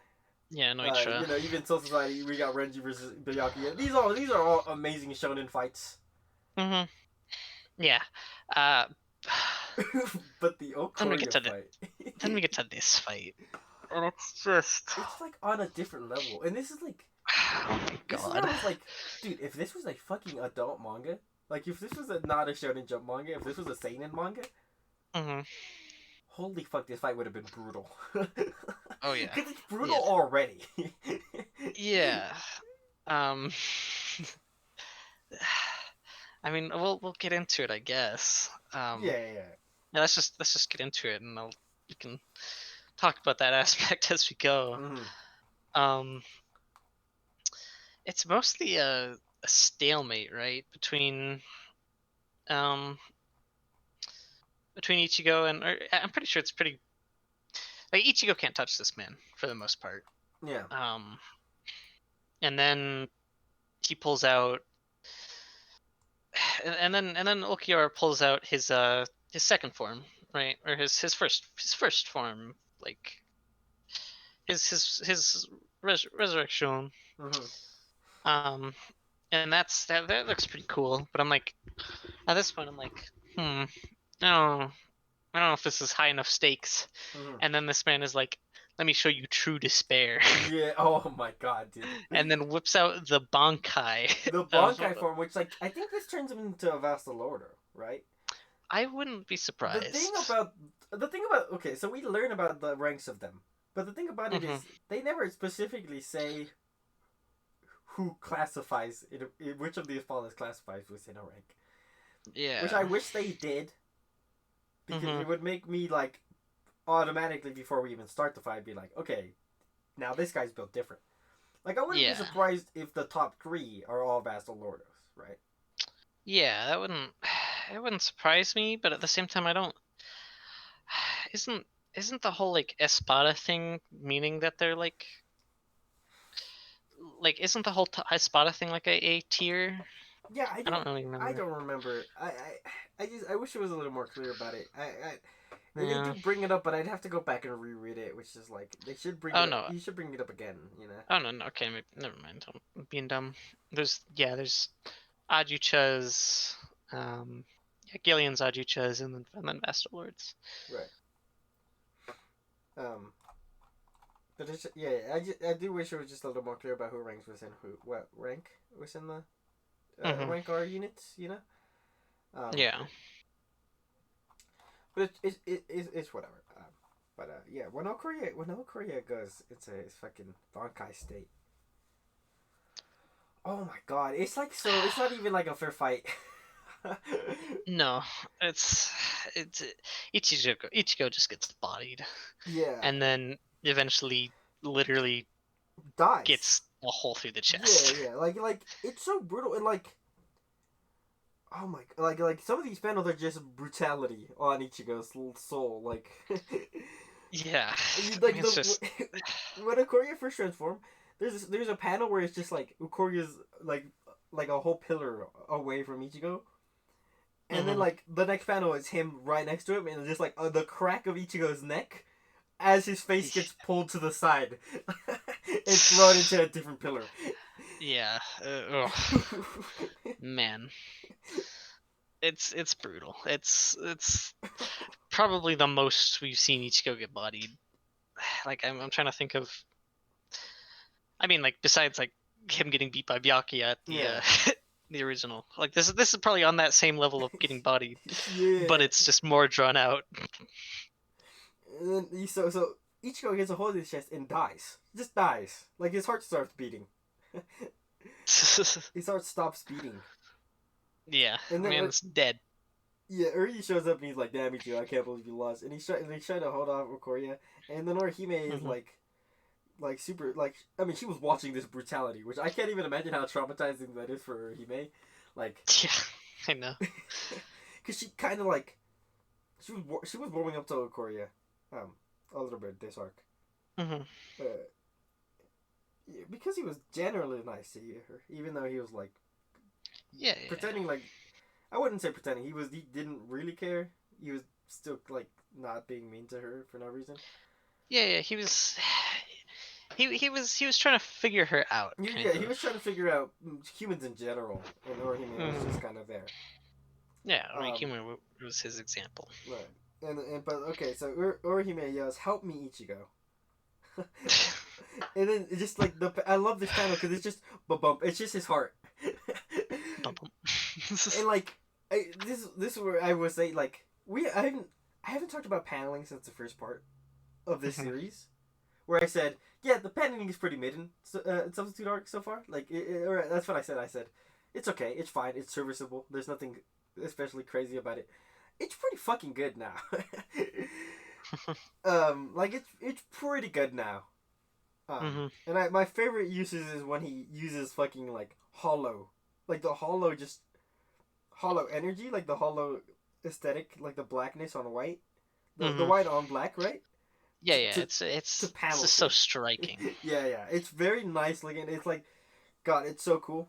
Yeah, Noichiro. Even Soul Society, we got Renji versus Byakuya. These are all amazing shonen fights. Mm-hmm. Yeah. But the Okoria fight. Then we get to this fight. And it's just... It's like on a different level. And this is like... Oh my This is where god. I was like, dude, if this was a fucking adult manga, like if this was not a Shonen Jump manga, if this was a seinen manga, Hmm. holy fuck, this fight would have been brutal. Oh yeah. Because it's brutal Yeah. already. Yeah. Um. I mean, we'll get into it, I guess. Yeah. Yeah, let's just get into it, and we can talk about that aspect as we go. Mm-hmm. Um, it's mostly a stalemate, right, um between Ichigo and, or I'm pretty sure it's pretty, like, Ichigo can't touch this man for the most part. Yeah. Um, and then he pulls out, and then Ulquiorra pulls out his second form, right, or his first form, like his resurrection. Mm-hmm. Um, and that looks pretty cool. But I'm like, at this point, I'm like, I don't, I don't know if this is high enough stakes. Mm-hmm. And then this man is like, let me show you true despair, Yeah. Oh my god, dude. and then whips out the Bankai The of. Bankai form, which like I think this turns him into a Vassal Order, right? I wouldn't be The thing surprised. about okay, so we learn about the ranks of them, but the thing about it Hmm. is they never specifically say who classifies it, which of these fallen classifies within a rank. Yeah. Which I wish they did, because Hmm. it would make me like automatically before we even start the fight be like, okay, now this guy's built different. Like I wouldn't be Yeah. surprised if the top 3 are all Vassal Lordos, right? Yeah, that wouldn't it wouldn't surprise me, but at the same time I don't isn't isn't the whole like Espada thing meaning that they're like isn't the whole Espada thing like a tier? Yeah, I don't really I remember. don't remember. I wish it was a little more clear about it. And they do Yeah. bring it up, but I'd have to go back and reread it, which is like they should bring Oh it up. no. You should bring it up again, you know. Oh no, no. Okay, maybe, never mind. I'm being dumb. There's Ajuchas, yeah, Gillian's Ajuchas, and then Master Lords. Right. Um. But it's, yeah, I do wish it was just a little more clear about who ranks within who, what rank within the Hmm. Arrancar units, you know. Um. Yeah. But it's whatever. Yeah, when all Korea goes, it's fucking Bankai state. Oh my god, it's like so. It's not even like a fair fight. No, it's Ichigo just gets bodied, Yeah, and then eventually, literally dies. gets a hole through the Yeah, chest. yeah. Like it's so brutal and like oh my, like some of these panels are just brutality on Ichigo's soul. Like, Yeah, like it's just. when Ukoriya first transformed, there's a panel where it's just like Ukoriya's like a whole pillar away from Ichigo. And then Hmm. like the next panel is him right next to him, and just like the crack of Ichigo's neck as his face gets pulled to the side and thrown into a different pillar. Yeah. Man, it's brutal. It's probably the most we've seen Ichigo get bodied. Like I'm trying to think of. I mean, like, besides like him getting beat by Byakuya at the Yeah. the original. Like this is probably on that same level of getting bodied, but Yeah. it's just more drawn out. And then so Ichigo gets a hold of his chest and dies. Just dies. Like his heart starts beating. His heart stops beating. Yeah, And then man's dead. yeah, Uri shows up and he's like, "Damn Ichigo, I can't believe you lost." And he's trying to hold off Korea. And then Orihime is Hmm. like super like I mean she was watching this brutality, which I can't even imagine how traumatizing that is for Orihime. Like, Yeah, I know. because she kind of like she was warming up to Korea, a little bit this arc. Hmm. Uh, yeah, because he was generally nice to her, even though he was like Yeah, yeah, pretending like I wouldn't say pretending. He didn't really care. He was still like not being mean to her for no reason. yeah, yeah. He was, he was trying to figure her out, Yeah, kind he of. was trying to figure out humans in general, and Orihime was just Hmm. kind of there. Yeah, I mean, Um, Kimura was his example. right. And but okay, so Orihime yells, "Help me, Ichigo!" And then it's just like I love this panel because it's just bump. It's just his heart. Bum, bum. And like this is where I would say like I haven't talked about paneling since the first part of this series, where I said yeah the paneling is pretty midden in Substitute Arc so far. Like or that's what I said. I said it's okay, it's fine, it's serviceable. There's nothing especially crazy about it. It's pretty fucking good now. Like it's pretty good now. And my favorite uses is when he uses fucking like hollow, like the hollow just hollow energy, like the hollow aesthetic, like the blackness on white, the white on black, right? Yeah, yeah, To it's panel just so shit. striking. Yeah, it's very nice looking. It's like, God, it's so cool.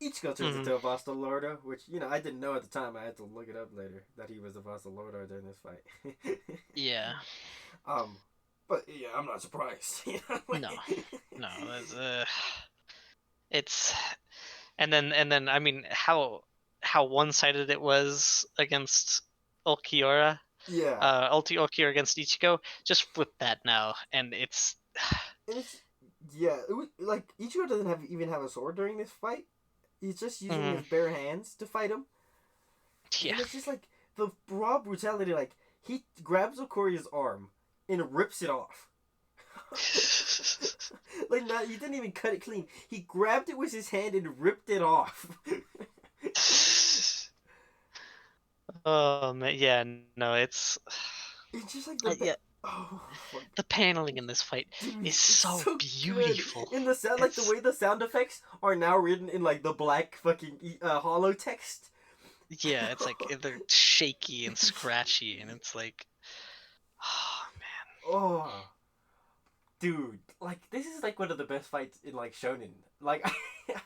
Ichigo turns into a Vasta Lordo, which I didn't know at the time. I had to look it up later that he was a Vasta Lordo during this fight. Yeah. But yeah, I'm not surprised. No, that's it's and then I mean how one-sided it was against Ulquiorra. Yeah, Ulquiorra against Ichigo. Just flip that now, and it's and it's yeah, like Ichigo doesn't even have a sword during this fight. He's just using his bare hands to fight him, yeah. and it's just like the raw brutality. Like he grabs Okoria's arm and rips it off. Like no, he didn't even cut it clean. He grabbed it with his hand and ripped it off. Oh man, yeah, no, it's It's just like yeah. oh fuck. The paneling in this fight Dude, is it's so so beautiful. good. In the sound, like the way the sound effects are now written in like the black fucking hollow text. Yeah, it's like they're shaky and scratchy, and it's like, oh Oh, dude, like this is like one of the best fights in like shonen. Like, man.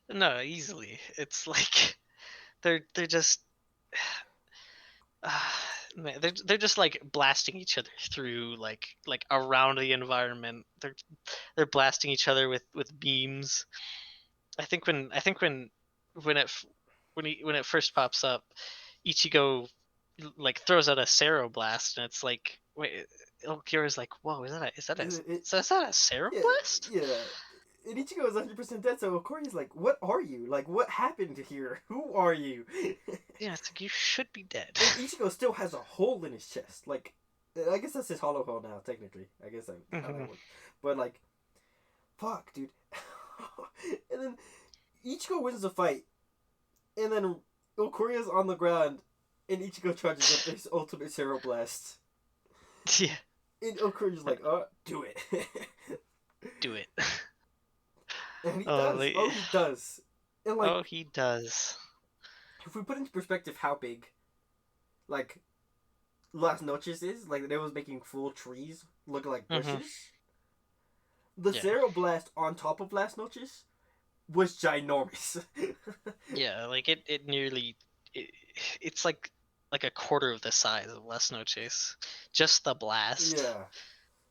No, easily. It's like they're just man, they're just like blasting each other through like around the environment. They're blasting each other with beams. When it when it first pops up, Ichigo like throws out a Cero blast, and it's like wait, Ulquiorra's like, whoa, is that a Cero yeah, blast? yeah. And Ichigo is 100% dead, so Okori's like, "What are you? Like, what happened here? Who are you?" Yeah, it's like you should be dead. And Ichigo still has a hole in his chest. Like, I guess that's his hollow hole now, technically. I guess that's how that works. But like, fuck, dude. And then Ichigo wins the fight, and then Okoria's on the ground, and Ichigo charges up his ultimate Zero Blast. Yeah. And Okoria's like, do it. Do it. And he does. Like, Oh, he does. And like, oh, he does. if we put into perspective how big, like, Las Noches is, like, they was making full trees look like bushes. The Zero Blast on top of Las Noches was ginormous. Yeah, like it nearly it's like a quarter of the size of Las Noches. Just the blast. Yeah.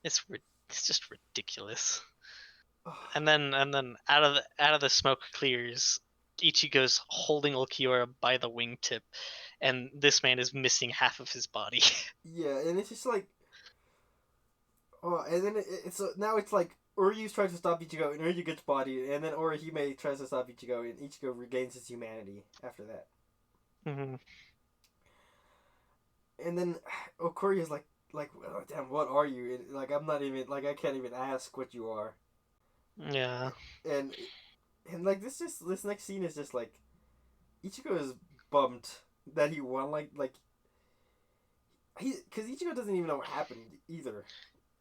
It's just ridiculous. And then out of the smoke clears, Ichigo's holding Ulquiorra by the wingtip, and this man is missing half of his body. Yeah, and it's just like, oh, and then now it's like Uryu's trying to stop Ichigo, and Uryu gets bodied, and then Orihime tries to stop Ichigo, and Ichigo regains his humanity after that. And then Okori is like, well, damn, what are you? And, like, I'm not even, like, I can't even ask what you are. Yeah. And like this next scene is just like, Ichigo is bummed that he won. Because Ichigo doesn't even know what happened either.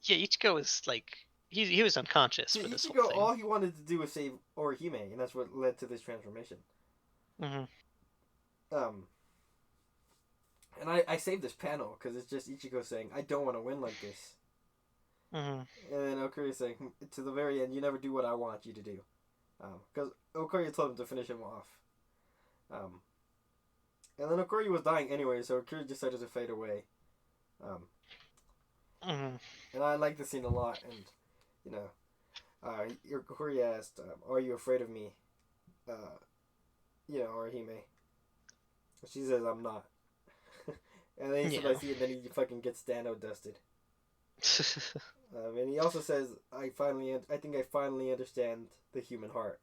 Yeah, Ichigo is like he was unconscious for this Ichigo, whole thing. all he wanted to do was save Orihime, and that's what led to this transformation. And I saved this panel because it's just Ichigo saying, "I don't want to win like this." And then Okori saying, "To the very end, you never do what I want you to do," because Okori told him to finish him off. And then Okori was dying anyway, so Okori decided to fade away. And I like the scene a lot, and Okori asked, "Are you afraid of me?" Orihime. She says, "I'm not." And then he said, "I see," and then he fucking gets Dano dusted. And he also says, I think I finally understand the human heart.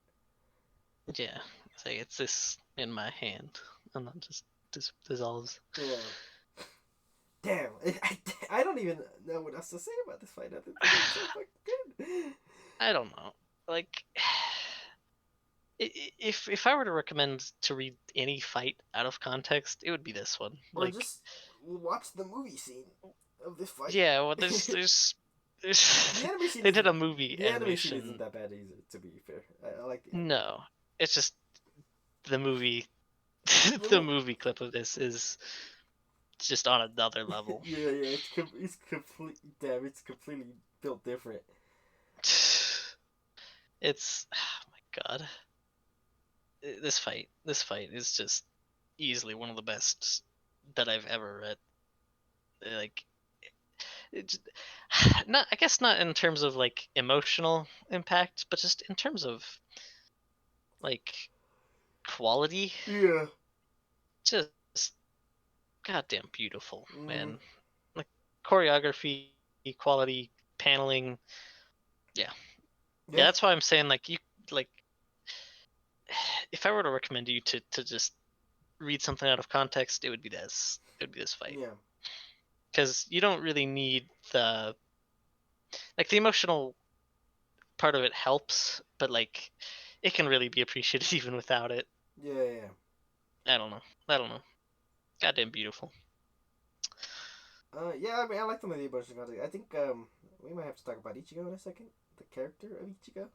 Yeah, it's like it's this in my hand, and then just dissolves. Yeah. Damn, I don't even know what else to say about this fight. I think it's so fucking good. I don't know. Like, if I were to recommend to read any fight out of context, it would be this one. Or Like, just watch the movie scene of this fight. yeah, well, there's The anime scene they is did a movie the anime scene isn't animation. that bad either. To be fair, I like the anime. No, it's just the movie. The The movie clip of this is just on another level. yeah, it's complete. Damn, it's completely built different. It's oh my god. This fight is just easily one of the best that I've ever read. Like, it, not I guess not in terms of like emotional impact, but just in terms of like quality. Yeah. Just goddamn beautiful, Mm-hmm. man. Like choreography, quality, paneling. Yeah, yeah. Yeah. That's why I'm saying like you like if I were to recommend you to just read something out of context, it would be this. It would be this fight. Yeah. Because you don't really need the the emotional part of it helps, but like it can really be appreciated even without it. Yeah. I don't know. I don't know. Goddamn beautiful. Yeah. I mean, I like some of the emotional content. I think we might have to talk about Ichigo in a second. The character of Ichigo.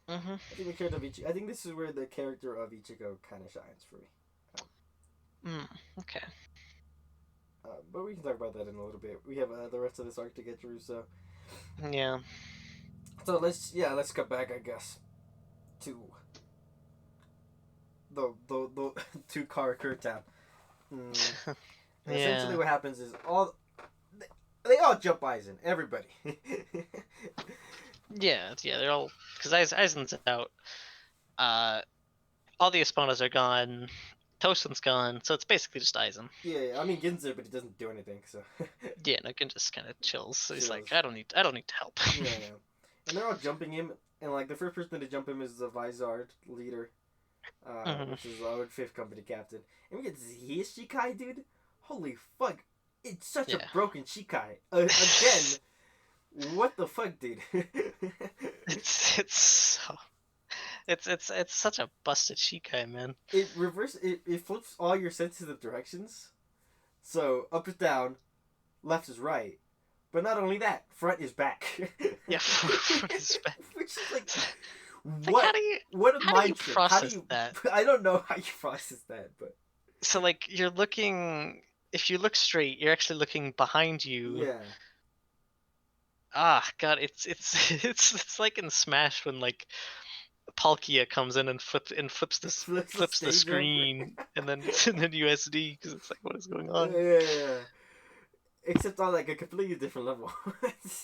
Mhm. I think the character of Ichigo. I think this is where the character of Ichigo kind of shines for me. Okay. But we can talk about that in a little bit. We have the rest of this arc to get through, so Yeah. let's cut back, I guess, to the to Karakura Town. Essentially, Yeah. what happens is they all jump Aizen, everybody. Yeah. Yeah. They're all because Aizen's out. Uh, all the Espadas are gone. Tosin's gone, so it's basically just Aizen. I mean Gin's there, but he doesn't do anything, so Yeah, Nukin just kind of chills. So he's like, chills. I don't need to help. Yeah, and they're all jumping him, and like the first person to jump him is the Vizard leader, Mhm. which is our fifth company captain, and we get his Shikai, dude. Holy fuck! It's such a Yeah. broken Shikai again. What the fuck, dude? It's so it's such a busted Shikai, man. It flips all your sensitive directions. So up is down, left is right. But not only that, front is back. Yeah, for his Which is like It's like what? What a how do you mind trip. How do process you that? I don't know how you process that, but So like you're looking if you look straight, you're actually looking behind you. yeah. Ah, God, it's like in Smash when like Palkia comes in and Flips the flips the stage over. screen and then and then USD because it's like what is going on? Yeah. Except on like a completely different level.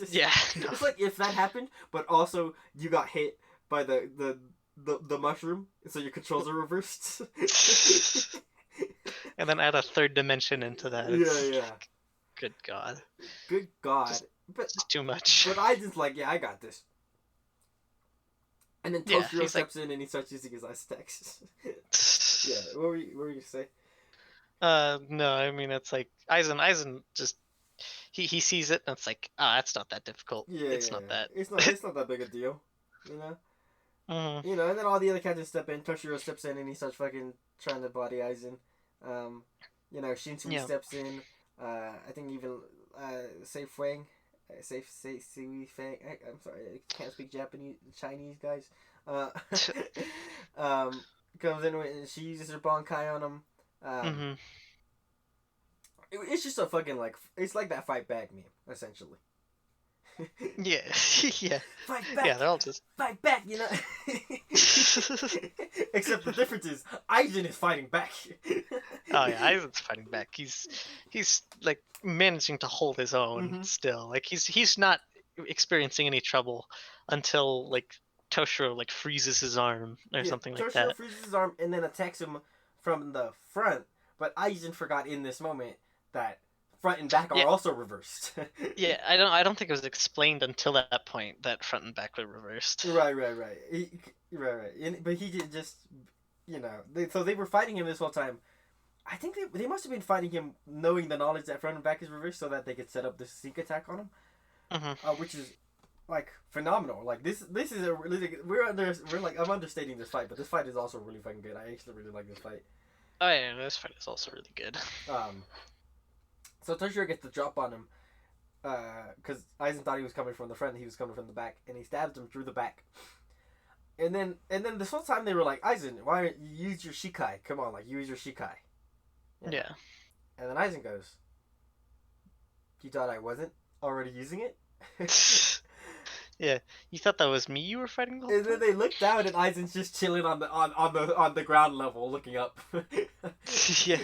Yeah, no. It's like if that happened, but also you got hit by the mushroom, so your controls are reversed. And then add a third dimension into that. It's Yeah. good God. Good God. Just, but just too much. But I just like, yeah, I got this. And then Yeah, Toshiro he's like, steps in and he starts using his ice attacks. Yeah, what were you gonna say? no, I mean it's like Eisen just he sees it and it's like, ah, that's not that difficult. Yeah, It's not that. it's not that big a deal, you know. Mhm. And then all the other captains step in. Toshiro steps in and he starts fucking trying to body Aizen. Shinsui Yeah. steps in. I think even Safe Fang, Safe Sui Fang. I'm sorry, I can't speak Japanese, Chinese guys. Uh, comes in and she uses her Bankai on him. Mhm. It's just a fucking like it's like that fight back meme essentially. Yeah. Yeah. Fight back. Yeah, they're all just Fight back, you know. Except the difference is Aizen is fighting back. Oh yeah, Aizen's fighting back. He's like managing to hold his own Mhm. still. Like he's not experiencing any trouble until like Toshiro like freezes his arm or Yeah, something like Toshiro that. freezes his arm and then attacks him from the front. But Aizen forgot in this moment that front and back are Yeah. also reversed. Yeah, I don't think it was explained until that point that front and back were reversed. Right. Right. But he did just, so they were fighting him this whole time. I think they must have been fighting him knowing the knowledge that front and back is reversed so that they could set up this sneak attack on him, which is like phenomenal. Like this is a really I'm understating this fight, but this fight is also really fucking good. I actually really like this fight. Oh yeah, this fight is also really good. So Toshiro gets the drop on him, because Aizen thought he was coming from the front, and he was coming from the back, and he stabs him through the back. And then this whole time they were like, Aizen, why don't you use your Shikai? Come on, like use your Shikai. Yeah. And then Aizen goes, "You thought I wasn't already using it?" Yeah, you thought that was me you were fighting the whole And then they look down, and Aizen's just chilling on the ground level, looking up. Yeah.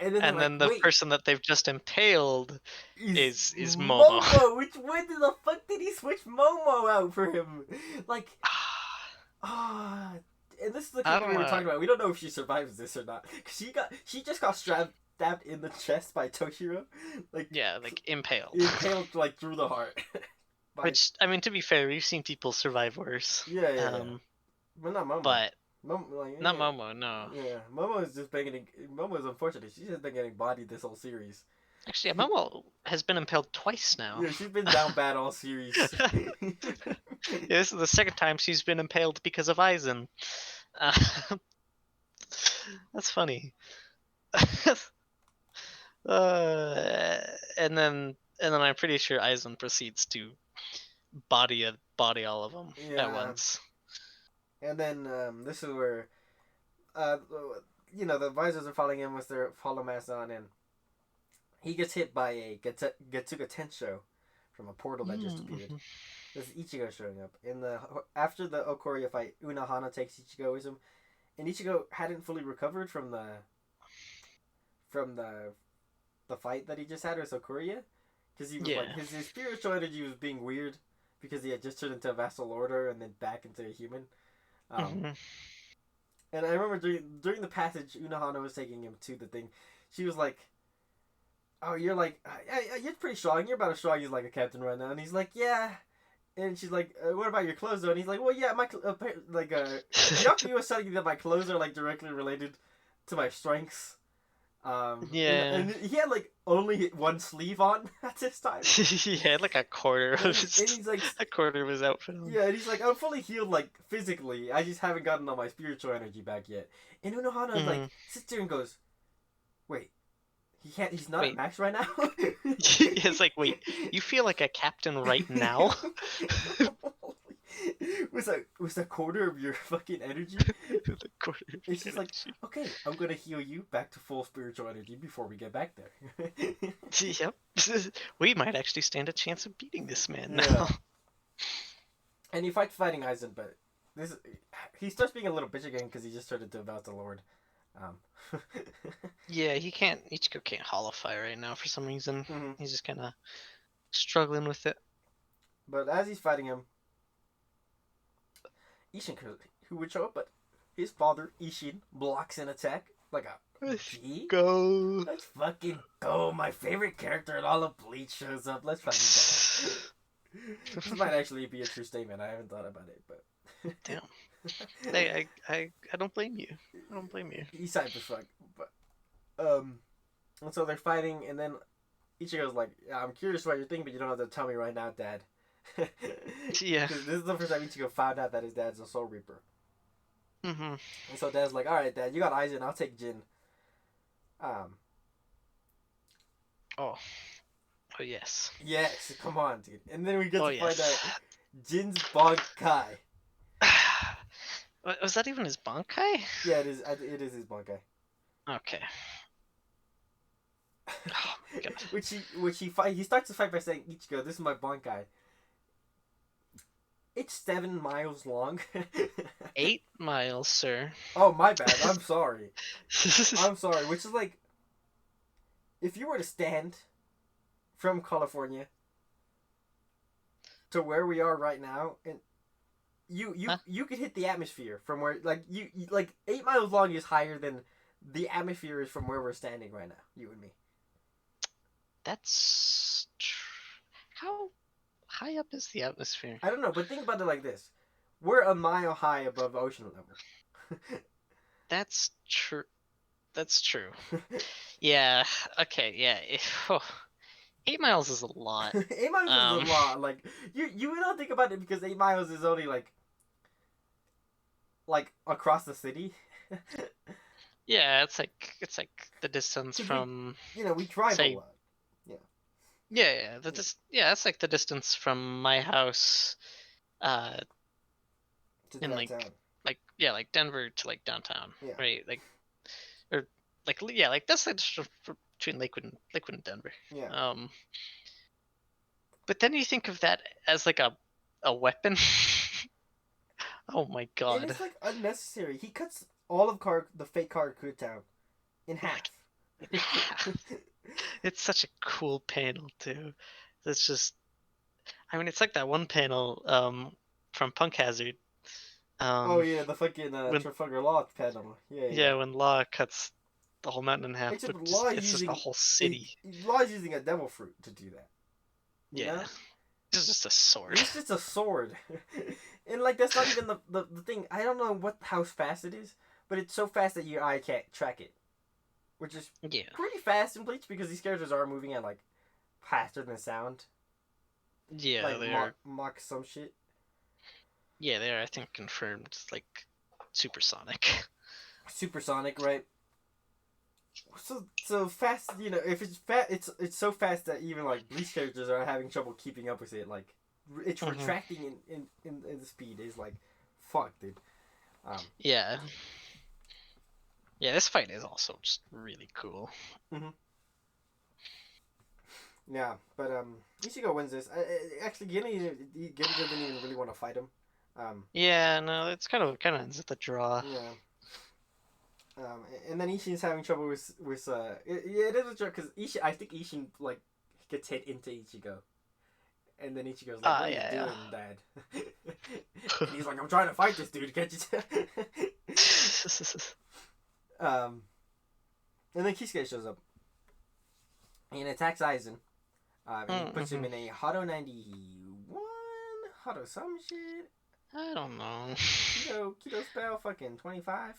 And then like, the wait, person that they've just impaled is Momo. Momo. When the fuck did he switch Momo out for him? Like, and this is the kicker we were talking about. We don't know if she survives this or not. Cause she just got stabbed in the chest by Toshiro. Like, yeah, like impaled. Impaled like through the heart. Which, I mean, to be fair, we've seen people survive worse. Yeah. But not Momo. But Momo, not Momo, no. Yeah, Momo is just been getting. Momo is unfortunate. She's just been getting bodied this whole series. Actually, yeah, Momo has been impaled twice now. Yeah, she's been down bad all series. Yeah, this is the second time she's been impaled because of Aizen. That's funny. And then I'm pretty sure Aizen proceeds to body all of them at once. And then this is where, the visors are following him with their follow masks on, and he gets hit by a Getsuga Tensho from a portal that just appeared. This is Ichigo showing up. After the Okoria fight, Unohana takes Ichigo with him, and Ichigo hadn't fully recovered from the fight that he just had with Okoria, because he was like his spiritual energy was being weird because he had just turned into a vassal order and then back into a human. And I remember during the passage, Unohana was taking him to the thing. She was like, "Oh, you're you're pretty strong. You're about as strong as like a captain right now." And he's like, "Yeah." And she's like, "What about your clothes though?" And he's like, "Well, yeah, my Yakuya was telling me that my clothes are like directly related to my strengths." And he had like only one sleeve on at this time. He had like a quarter of his outfit on. Yeah, and he's like, "I'm fully healed, like physically. I just haven't gotten all my spiritual energy back yet." And Unohana like sits there and goes, "Wait, he's not at max right now?" It's like, wait, you feel like a captain right now? was a quarter of your fucking energy? It's just like, okay, I'm gonna heal you back to full spiritual energy before we get back there. Yep. We might actually stand a chance of beating this man now. And he fighting Aizen, but he starts being a little bitch again because he just turned into a Vassal Lord. Yeah, Ichigo can't holofy right now for some reason. He's just kind of struggling with it. But as he's fighting him, Ishin, who would show up, but his father, Ishin, blocks an attack like a G. Go. Let's fucking go. My favorite character in all of Bleach shows up. Let's fucking go. This might actually be a true statement. I haven't thought about it, but damn. Hey, I don't blame you. I don't blame you. He's hype as fuck. But and so they're fighting, and then Ichigo's like, "I'm curious what you're thinking, but you don't have to tell me right now, Dad." Yeah. This is the first time Ichigo found out that his dad's a Soul Reaper. And so Dad's like, "All right, Dad, you got Aizen. I'll take Jin." Oh yes. Yes, come on, dude. And then we get to find out Jin's Bankai. Was that even his Bankai? Yeah, it is. It is his Bankai. Okay. Oh my God. He starts the fight by saying, "Ichigo, this is my Bankai." It's 7 miles long. 8 miles, sir. Oh, my bad. I'm sorry. I'm sorry. Which is like, if you were to stand from California to where we are right now, and you could hit the atmosphere from where, like, you 8 miles long is higher than the atmosphere is from where we're standing right now, you and me. That's how high up is the atmosphere? I don't know, but think about it like this: we're a mile high above ocean level. That's true. That's true. Yeah. Okay. Yeah. 8 miles is a lot. 8 miles is a Um. lot. Like you don't think about it because 8 miles is only like across the city. Yeah. It's like the distance Because we, from, we drive a say. lot. Yeah. Yeah. Yeah. Yeah. Yeah. That's like the distance from my house. Uh. To In like. downtown. Yeah. Like Denver to like downtown. Yeah. Right. Like. Or. Like. Yeah. Like that's the distance between Lakewood and Denver. Yeah. Um. But then you think of that as like a weapon. Oh my And god. it's like unnecessary. He cuts all of the fake Karakura town in Like, half. it's such a cool panel too. It's just, I mean, it's like that one panel from Punk Hazard. Oh Um, yeah, the fucking when Trafalgar Law panel. Yeah, yeah. yeah, when Law cuts the whole mountain in half, Except but just Law it's just a using whole city. Law's using a devil fruit to do that. You Yeah, know? it's just a sword. It's just a sword. And like that's not even the thing. I don't know how fast it is, but it's so fast that your eye can't track it. Which is Yeah, pretty fast in Bleach because these characters are moving at like faster than sound. yeah, Like they're mock some shit. yeah they're I think confirmed like supersonic. Supersonic, right? So fast, if it's fast, it's so fast that even like Bleach characters are having trouble keeping up with it. Like it's Mhm. retracting in the speed is like, fuck, dude. Um, Yeah, yeah. This fight is also just really cool. mhm. Yeah, but Ichigo wins this. Actually, Gini doesn't even really want to fight him. Yeah, no, it's kind of ends at the draw. Yeah. And then Ishin's having trouble with yeah, it is a joke because I think Ishin like gets hit into Ichigo, and then Ichigo's like, "What are you Yeah, doing, Dad?" And he's like, "I'm trying to fight this dude. Can't you?" um, and then Kisuke shows up and attacks Aizen. And he puts him in a Hado 91, Hado some shit. I don't know. Keto spell, fucking 25.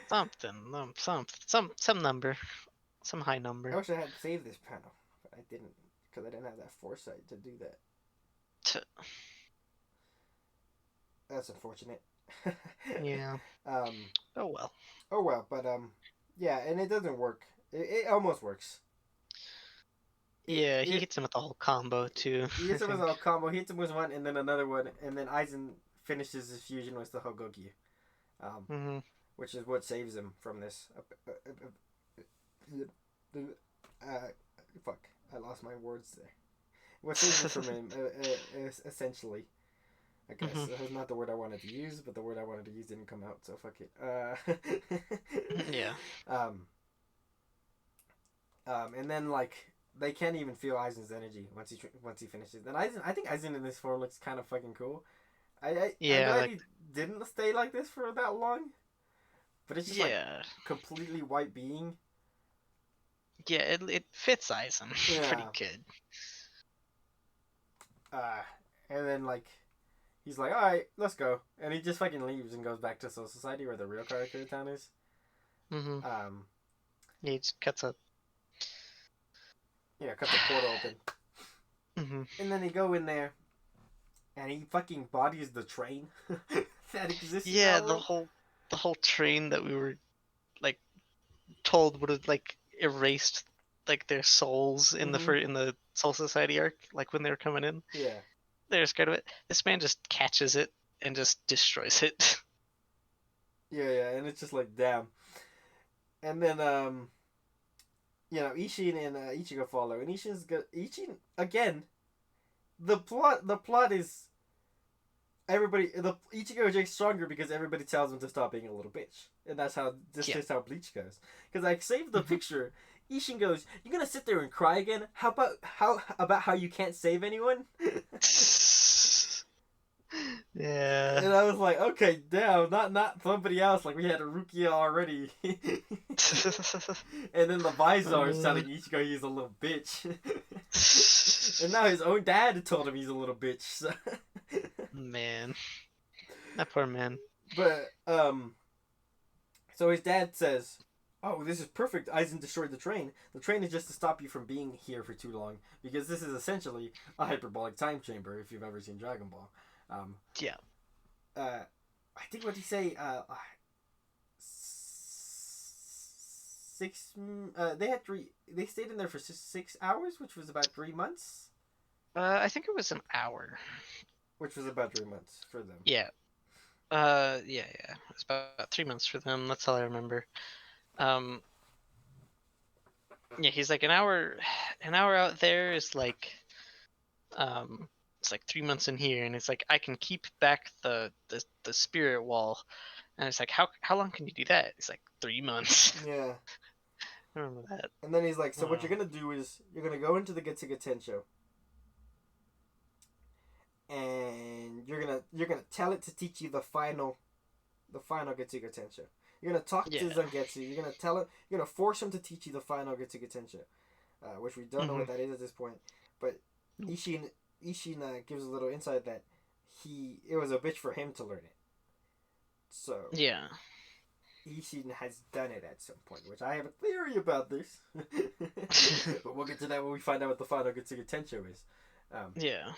Something, some number, some high I number. wish I had saved this panel, but I didn't because I didn't have that foresight to do that. That's unfortunate. Yeah. um. Oh well. Oh well, but yeah, and it doesn't work. It almost works. Yeah, he hits him with the whole combo too. He hits him with a combo. He hits him with one, and then another one, and then Aizen finishes his fusion with the Hogokyu, Mm-hmm. which is what saves him from this. Fuck, I lost my words there. What saves him from him, essentially. I guess Mm-hmm. that was not the word I wanted to use, but the word I wanted to use didn't come out, so fuck it. Yeah. And then like they can't even feel Aizen's energy once he finishes. And I think Aizen in this form looks kind of fucking cool. I'm Yeah, glad like he didn't stay like this for that long. But it's just like yeah, completely white being. yeah. It fits Aizen pretty Yeah. good. And then like he's like, all right, let's go, and he just fucking leaves and goes back to Soul Society where the real Karakura town is. Mm-hmm. Um, He just cuts a. cut the portal open, Mm-hmm. and then they go in there, and he fucking bodies the train that exists. Yeah, in that world. the whole train that we were like told would have like erased like their souls in in the Soul Society arc, like when they were coming in. Yeah. They're scared of it. This man just catches it and just destroys it. Yeah, and it's just like damn. And then Ishin and Ichigo follow, and Ishin again. The plot is Ichigo gets stronger because everybody tells him to stop being a little bitch, and that's how is how Bleach goes. Because I saved the picture. Ishin goes, "You're gonna sit there and cry again? How about how you can't save anyone?" Yeah. And I was like, okay, damn, not somebody else. Like we had a Rukia already. And then the Vizar is telling Ichigo he's a little bitch. And now his own dad told him he's a little bitch. So. Man, that poor man. But so his dad says, "Oh, this is perfect. Aizen destroyed the train. The train is just to stop you from being here for too long, because this is essentially a hyperbolic time chamber. If you've ever seen Dragon Ball, Yeah. I think what did he say? 6. They had 3. They stayed in there for 6 hours, which was about 3 months. I think it was an hour. Which was about 3 months for them. Yeah. Yeah. It was about 3 months for them. That's all I remember. Yeah, he's like an hour out there is like, it's like 3 months in here, and it's like I can keep back the spirit wall, and it's like how long can you do that? It's like 3 months. Yeah. I remember that. And then he's like, so what you're gonna do is you're gonna go into the Getsuga Tensho, and you're gonna tell it to teach you the final Getsuga Tensho. You're gonna talk to Zangetsu. You're gonna tell it. You're gonna force him to teach you the final Getsuga Tensho, which we don't know what that is at this point. But Ishin gives a little insight that it was a bitch for him to learn it. So yeah, Ishin has done it at some point, which I have a theory about this. But we'll get to that when we find out what the final Getsuga Tensho is. yeah.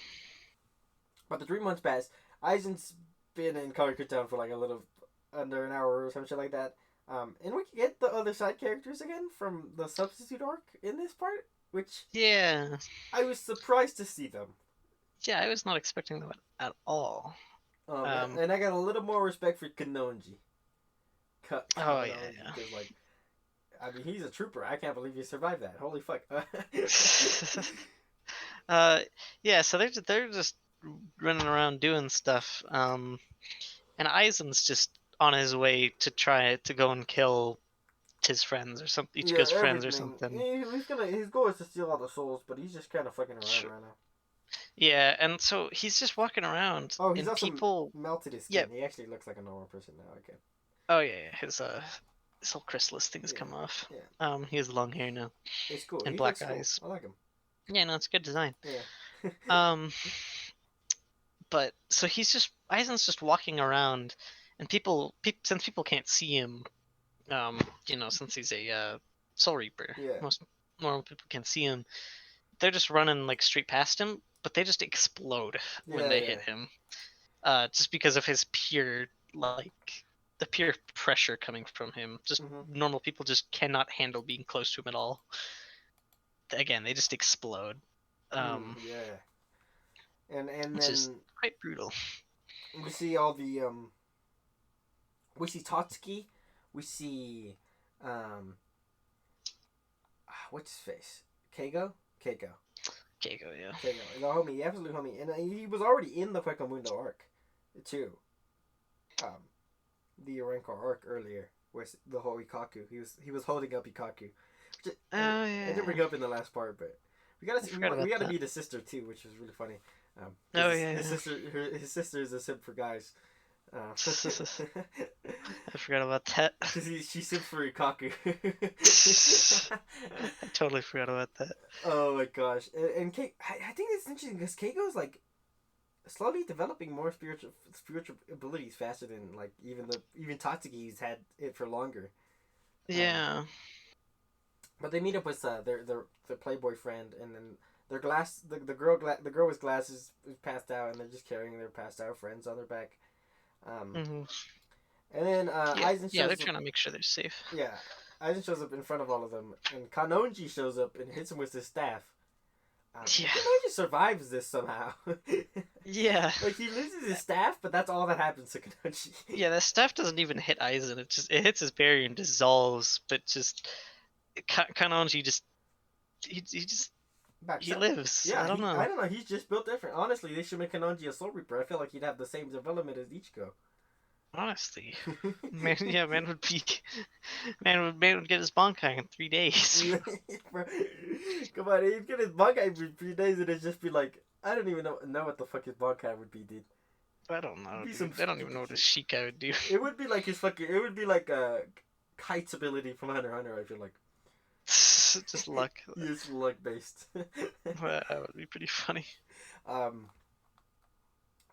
But the 3 months pass. Aizen's been in Kageku Town for like a little under an hour or some shit like that. And we can get the other side characters again from the substitute arc in this part, which I was surprised to see them. Yeah, I was not expecting them at all. And I got a little more respect for Kanonji. Yeah. Because, like, I mean, he's a trooper. I can't believe he survived that. Holy fuck. Yeah. So they're just running around doing stuff. And Aizen's just on his way to try to go and kill his friends or something. Ichigo's friends or something. His goal is to steal all the souls, but he's just kind of fucking around right now. Yeah, and so he's just walking around. Oh, he's and also people melted his skin. Yeah. He actually looks like a normal person now. Okay. Oh yeah, his whole chrysalis thing's come off. Yeah. He has long hair now. It's cool. And black eyes. Cool. I like him. Yeah, no, it's a good design. Yeah. But so Aizen's just walking around, and since people can't see him, since he's a Soul Reaper, most normal people can't see him. They're just running like straight past him, but they just explode when they hit him, just because of his pure the pure pressure coming from him. Just normal people just cannot handle being close to him at all. Again, they just explode. And then just quite brutal. We see all the we see Tatsuki, we see what's his face? Keiko, yeah. Keiko, the homie, the absolute homie, and he was already in the Mundo arc, too. The Arrancar arc earlier was the whole Ikaku. He was holding up Ikaku. I didn't bring it up in the last part, but we gotta meet his sister too, which was really funny. His sister is a simp for guys. I forgot about that. Because she simps for Ikaku. I totally forgot about that. Oh my gosh! And I think it's interesting because Keiko's like slowly developing more spiritual abilities faster than like even Tatsuki's had it for longer. Yeah. But they meet up with their playboy friend, and then their the girl with glasses is passed out, and they're just carrying their passed out friends on their back. And then Aizen shows they're trying to make sure they're safe. Yeah, Aizen shows up in front of all of them, and Kanonji shows up and hits him with his staff. Kanonji survives this somehow. Yeah. Like, he loses his staff, but that's all that happens to Kanonji. Yeah, the staff doesn't even hit Aizen. It hits his barrier and dissolves, but just Kanonji he lives. Yeah, I don't know. I don't know. He's just built different. Honestly, they should make Kanonji a Soul Reaper. I feel like he'd have the same development as Ichigo. Honestly, man would get his Bankai in 3 days. Come on, he'd get his Bankai in 3 days, and it'd just be like, I don't even know what the fuck his Bankai would be, dude. I don't know, It'd be some dude. I don't even know stupid what a shit. Sheikah would do. It would be like his fucking. It would be like Kite's ability from Hunter x Hunter. I feel like. Just luck. It's luck based. That would be pretty funny. um,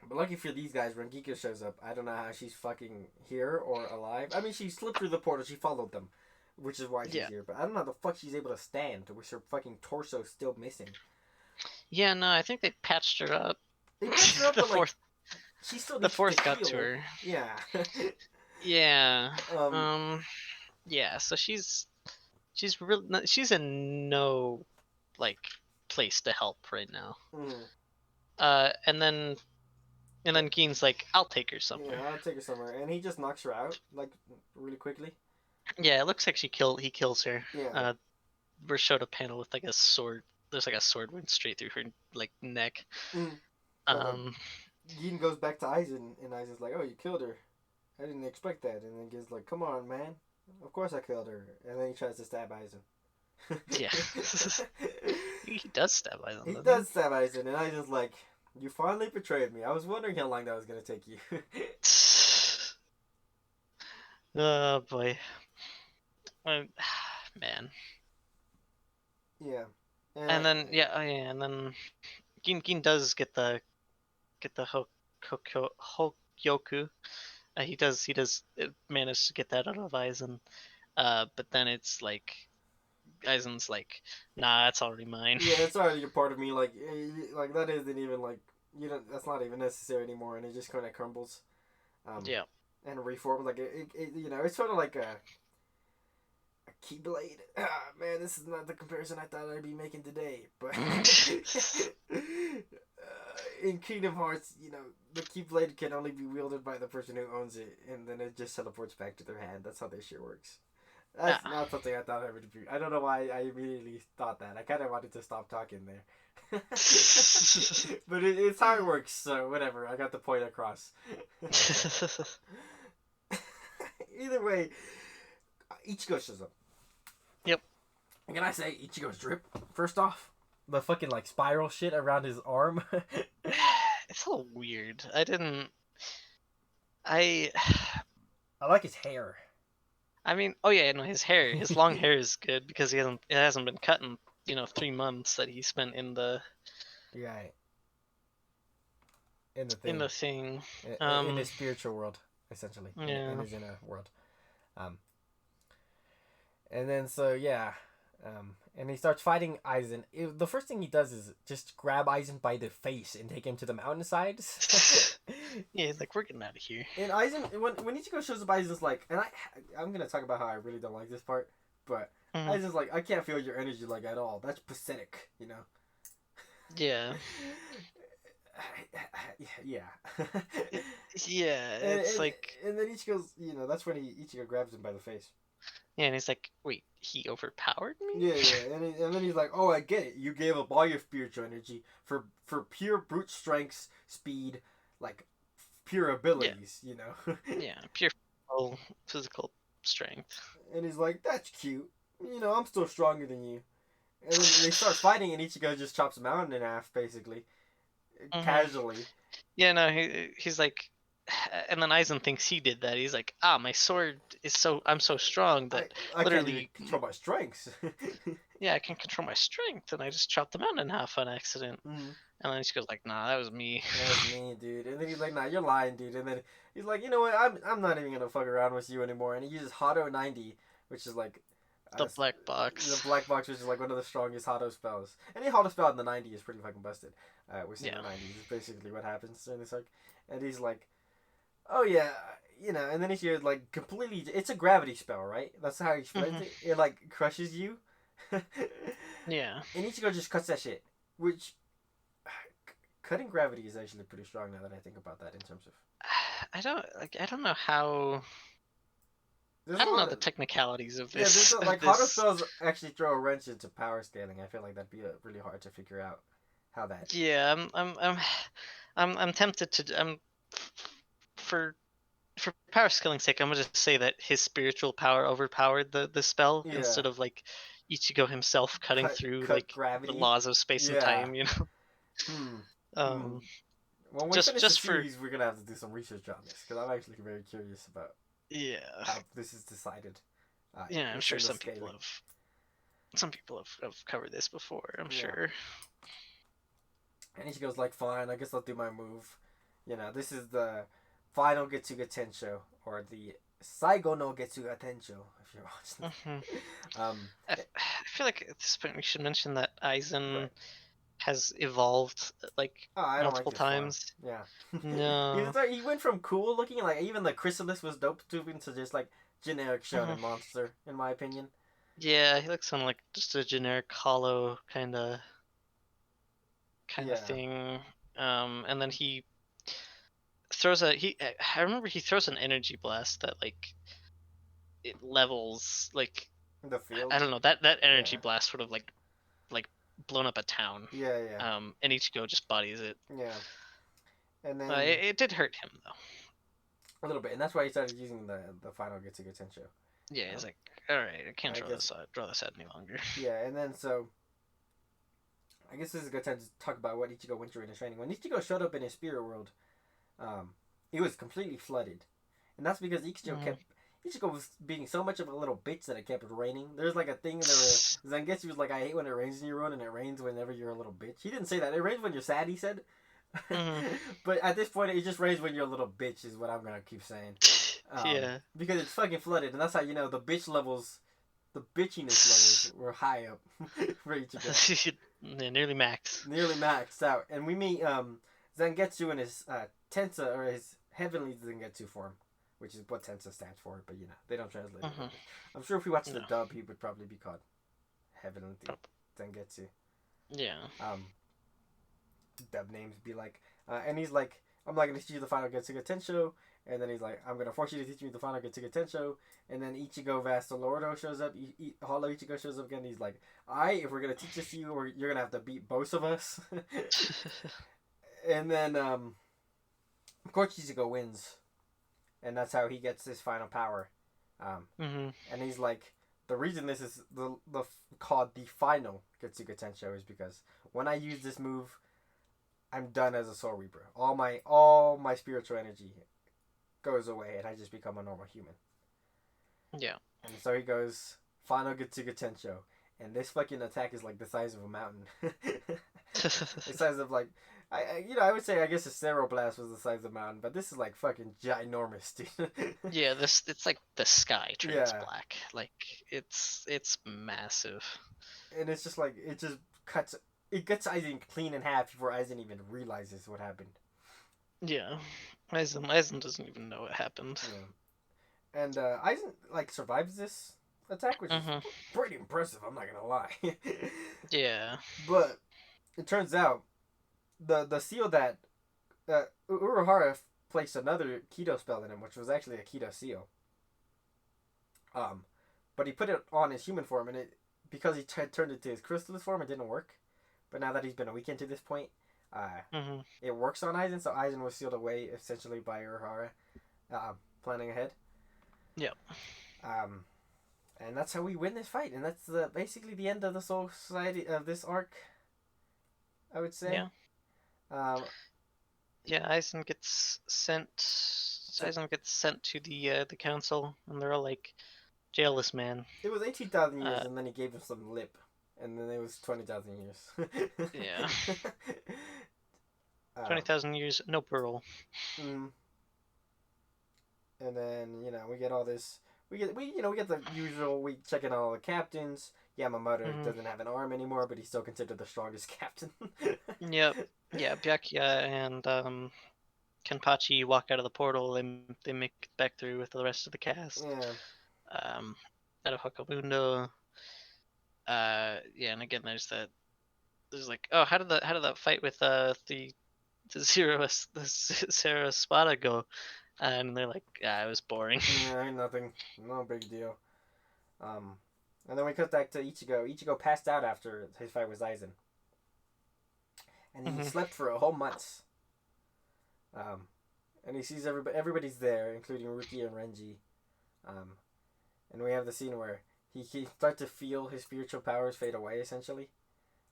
but lucky for these guys, when Gika shows up, I don't know how she's fucking here or alive. I mean, she slipped through the portal. She followed them, which is why she's Yeah. here. But I don't know how the fuck she's able to stand with her fucking torso still missing. Yeah, no, I think they patched her up. They patched her up, the but like fourth, she still the needs fourth to got heal. to her. Yeah. Yeah. um. Yeah. So she's she's in no like place to help right now. Mm, And then Gein's like, I'll take her somewhere. yeah, I'll take her somewhere, and he just knocks her out like really quickly. Yeah, it looks like he kills her. Yeah. We're showed a panel with like a sword. There's like a sword went straight through her like neck. Mm. Um, Gin goes back to Aizen, and Aizen's like, "Oh, you killed her. I didn't expect that." And then Gin's like, "Come on, man. Of course I killed her." And then he tries to stab Aizen. yeah, he does stab Aizen. He doesn't does stab Aizen, and Aizen's like, "You finally betrayed me. I was wondering how long that was gonna take you." Oh boy, man. Yeah. And then and then Gin does get the Hokyoku. He does manage to get that out of Aizen. But then it's like Aizen's like, nah, that's already mine. Yeah, it's already a part of me. Like that isn't even like you don't. That's not even necessary anymore, and it just kind of crumbles. Yeah. And reforms like it's sort of like a keyblade. Man, this is not the comparison I thought I'd be making today. But in Kingdom Hearts, the keyblade can only be wielded by the person who owns it, and then it just teleports back to their hand. That's how this shit works. That's not something I thought I would do. I don't know why I immediately thought that. I kind of wanted to stop talking there. But it's how it works, so whatever. I got the point across. Either way, Ichigo shows up. Yep. And can I say Ichigo's drip? First off, the fucking like spiral shit around his arm. It's a little weird. I like his hair. I mean, oh yeah, no, his long hair is good because it hasn't been cut in 3 months that he spent in the in the thing in his spiritual world, essentially. Yeah. In his inner world. And then and he starts fighting Aizen. The first thing he does is just grab Aizen by the face and take him to the mountainside. Yeah, he's like, we're getting out of here. And Aizen, when Ichigo shows up, Aizen's like, and I'm gonna talk about how I really don't like this part, but Aizen's like, I can't feel your energy like at all. That's pathetic, Yeah. Yeah. Yeah, it's like. And then Ichigo's, that's when Ichigo grabs him by the face. Yeah, and he's like, wait, he overpowered me? Yeah. And then he's like, oh, I get it. You gave up all your spiritual energy for pure brute strength, speed, like pure abilities, Yeah, pure physical strength. And he's like, that's cute. I'm still stronger than you. And then they start fighting, and Ichigo just chops him out in half, basically. Casually. Yeah, no, he's like, and then Aizen thinks he did that. He's like, my sword is I'm so strong that I literally can't even control my strengths. Yeah, I can control my strength, and I just chopped the mountain in half on accident. Mm-hmm. And then she goes like, nah, that was me. That was me, dude. And then he's like, nah, you're lying, dude. And then he's like, you know what? I'm not even gonna fuck around with you anymore. And he uses Hado 90, which is like The black box. The black box, which is like one of the strongest Hado spells. Any Hado spell in the 90 is pretty fucking busted. Which in the 90s is basically what happens in this arc. And he's like, oh yeah, and then he's like completely. It's a gravity spell, right? That's how he explains it. It like crushes you. Yeah. And Ichigo just cuts that shit, which cutting gravity is actually pretty strong now that I think about that in terms of. I don't know how. I don't know the technicalities of this. Yeah, like Hado spells actually throw a wrench into power scaling. I feel like that'd be really hard to figure out how that. Yeah, I'm tempted to for power scaling's sake, I'm gonna just say that his spiritual power overpowered the spell instead of like Ichigo himself cutting through like gravity. The laws of space and time, when we just finish the just for series, we're gonna have to do some research on this because I'm actually very curious about yeah. how this is decided. Yeah, I'm sure Within the some scaling. people have covered this before. I'm Yeah. sure. And Ichigo's like, fine, I guess I'll do my move. This is the final Getsuga Tensho, or the Saigo no Getsuga Tensho, if you're watching. Hmm. Um, I feel like at this point we should mention that right. Aizen has evolved like Oh, I don't like multiple this form. times. Yeah. No. He went from cool looking, like, even the Chrysalis was dope to into just, like, generic shonen Hmm. monster, in my opinion. Yeah, he looks on like just a generic hollow kind of Yeah. thing. And then he throws a he. I remember he throws an energy blast that like it levels like The field. I don't know that energy Yeah. blast would have like blown up a town. Yeah, yeah. And Ichigo just bodies it. Yeah. And then, It did hurt him though. a little bit, and that's why he started using the final Getsuga Tensho. Yeah, he's Um, like, all right, I can't I guess, draw this out any longer. yeah, and then so I guess this is a good time to talk about what Ichigo went through in his training. When Ichigo showed up in his spirit world, um, it was completely flooded, and that's because Mhm. Ichigo was being so much of a little bitch that it kept raining. There's like a thing where Zangetsu was like, "I hate when it rains in your world, and it rains whenever you're a little bitch." He didn't say that. It rains when you're sad. He said, Mhm. but at this point, it just rains when you're a little bitch. Is what I'm gonna keep saying. Yeah. Because it's fucking flooded, and that's how you know the bitch levels, the bitchiness levels were high up for Ichigo. Yeah, nearly max. Nearly maxed out. And we meet Zangetsu in his Tensa, or his heavenly Zangetsu form, which is what Tensa stands for, but they don't translate it. Mhm. I'm sure if we watch the No. dub, he would probably be called Heavenly Zangetsu. Yeah. Dub names be like, and he's like, I'm not gonna teach you the final Getsuga Tensho, and then he's like, I'm gonna force you to teach me the final Getsuga Tensho, and then Ichigo Vastalordo shows up, Hollow Ichigo shows up again, he's like, alright, if we're gonna teach this to you, you're gonna have to beat both of us. And then, of course, Ichigo wins, and that's how he gets his final power. Mhm. And he's like, the reason this is the called the final Getsuga Tensho is because when I use this move, I'm done as a Soul Reaper. All my spiritual energy goes away, and I just become a normal human. Yeah. And so he goes, final Getsuga Tensho, and this fucking attack is like the size of a mountain. The size of like, I would say I guess a Ceroblast was the size of a mountain, but this is like fucking ginormous, dude. Yeah, it's like the sky turns Yeah, black. Like it's massive. and it's just like it just cuts. It gets Aizen clean in half before Aizen even realizes what happened. Yeah. Aizen doesn't even know what happened. Yeah. And Aizen like survives this attack, which is Mhm. pretty impressive. I'm not gonna lie. Yeah. But it turns out the seal that Uruhara placed another Keto spell in him, which was actually a Keto seal. But he put it on his human form, and because he turned it to his chrysalis form, it didn't work. But now that he's been awakened to this point, Mhm. it works on Aizen. So Aizen was sealed away essentially by Uruhara, planning ahead. Yep. Um, and that's how we win this fight, and that's basically the end of the Soul Society of this arc. I would say. Yeah. Um, Yeah, Aizen gets sent. Aizen gets sent to the council, and they're all like, "Jail this man." it was 18,000 years, Uh, and then he gave him some lip, and then it was 20,000 years. yeah. um, 20,000 years, no pearl. mm, and then we get all this. We get the usual. We check in all the captains. Yamamoto Mhm. doesn't have an arm anymore, but he's still considered the strongest captain. Yep. Yeah, Byakuya and Kenpachi walk out of the portal. They make it back through with the rest of the cast. Yeah. Out of Hakamundo. Yeah, and again, there's like, oh, how did that fight with the Zero Espada go? And they're like, it was boring. Yeah, ain't nothing. No big deal. Um, and then we cut back to Ichigo. Ichigo passed out after his fight with Aizen, and he Mhm. slept for a whole month. And he sees everybody's there, including Ruki and Renji. Um, and we have the scene where he starts to feel his spiritual powers fade away, essentially.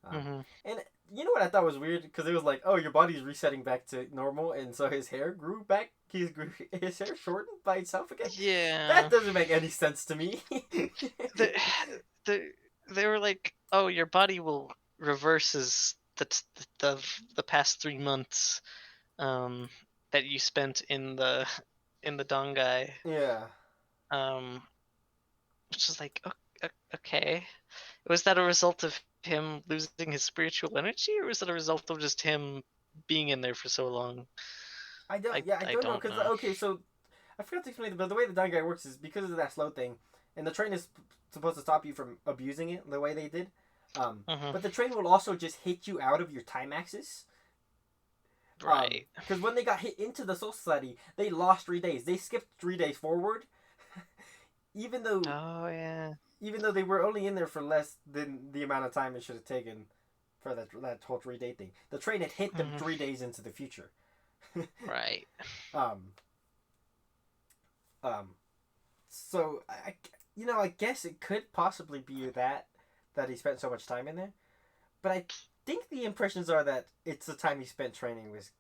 Mm-hmm. And you know what I thought was weird? Because it was like, oh, your body's resetting back to normal, and so his hair grew back. His hair shortened by itself again. That Yeah. doesn't make any sense to me. The, the, they were like, oh, your body will reverses the the past 3 months um that you spent in the Dongai. Yeah. Um, which is like, okay. Was that a result of him losing his spiritual energy, or was it a result of just him being in there for so long? I don't. I Yeah, I I don't know. don't Cause know. okay, so I forgot to explain, but the way the dying guy works is because of that slow thing, and the train is supposed to stop you from abusing it the way they did. Hmm. But the train will also just hit you out of your time axis. Right. Because when they got hit into the Soul Society, they lost 3 days. They skipped 3 days forward, even though Oh yeah. they were only in there for less than the amount of time it should have taken for that whole 3 day thing. The train had hit them Hmm. 3 days into the future. Right. um, um, so I guess it could possibly be that he spent so much time in there, but I think the impressions are that it's the time he spent training with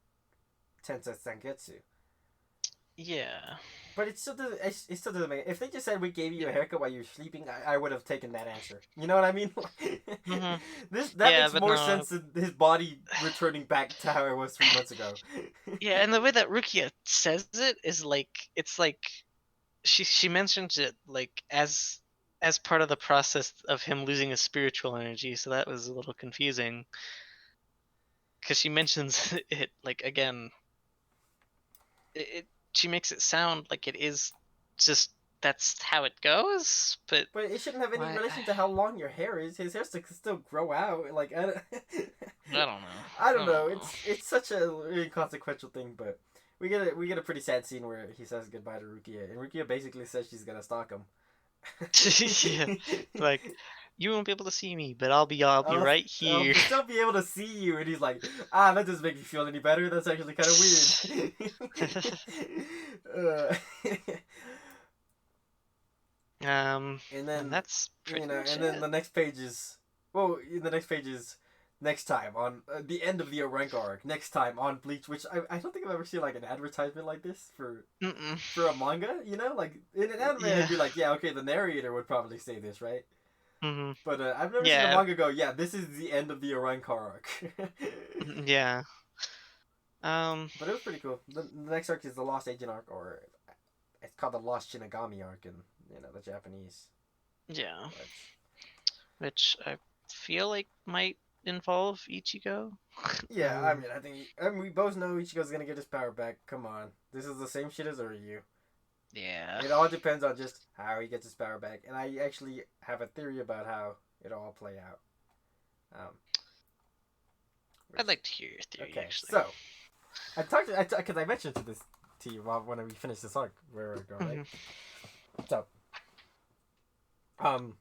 Tensa Sangetsu. Yeah. But it still doesn't make. If they just said we gave you a haircut while you were sleeping, I would have taken that answer. You know what I mean? Hmm. That Yeah, makes but more no. sense than his body returning back to how it was 3 months ago. Yeah, and the way that Rukia says it is like it's like she mentions it like as part of the process of him losing his spiritual energy, so that was a little confusing because she mentions it like again. She makes it sound like it is just that's how it goes, but But it shouldn't have any why? relation to how long your hair is. His hair still grow out. Like I don't, I don't know. I I don't don't know. know. It's such a inconsequential thing, but we get a pretty sad scene where he says goodbye to Rukia, and Rukia basically says she's gonna stalk him. Yeah, like you won't be able to see me, but I'll be I'll right I'll here. still be able to see you, and he's like, that doesn't make me feel any better. That's actually kind of weird. uh, and And then that's pretty much and then it. the next page is the next page is next time on the end of the Arrancar arc. Next time on Bleach, which I don't think I've ever seen like an advertisement like this Mm-mm. for a manga. Like in an anime, I'd Yeah. be like, yeah, okay, the narrator would probably say this, right? Hmm. But I've never seen a Yeah. manga go, yeah, this is the end of the Arrancar arc. Yeah. But it was pretty cool. The next arc is the Lost Agent arc, or it's called the Lost Shinigami arc in the Japanese. Yeah. Which Which I feel like might involve Ichigo. yeah, um. I mean we both know Ichigo's gonna get his power back. Come on, this is the same shit as Uryu. Yeah. It all depends on just how he gets his power back, and I actually have a theory about how it'll all play out. Um, I'd which like to hear your theory okay, actually. so because I mentioned this to you when we finished this arc where we go right. Hmm. So um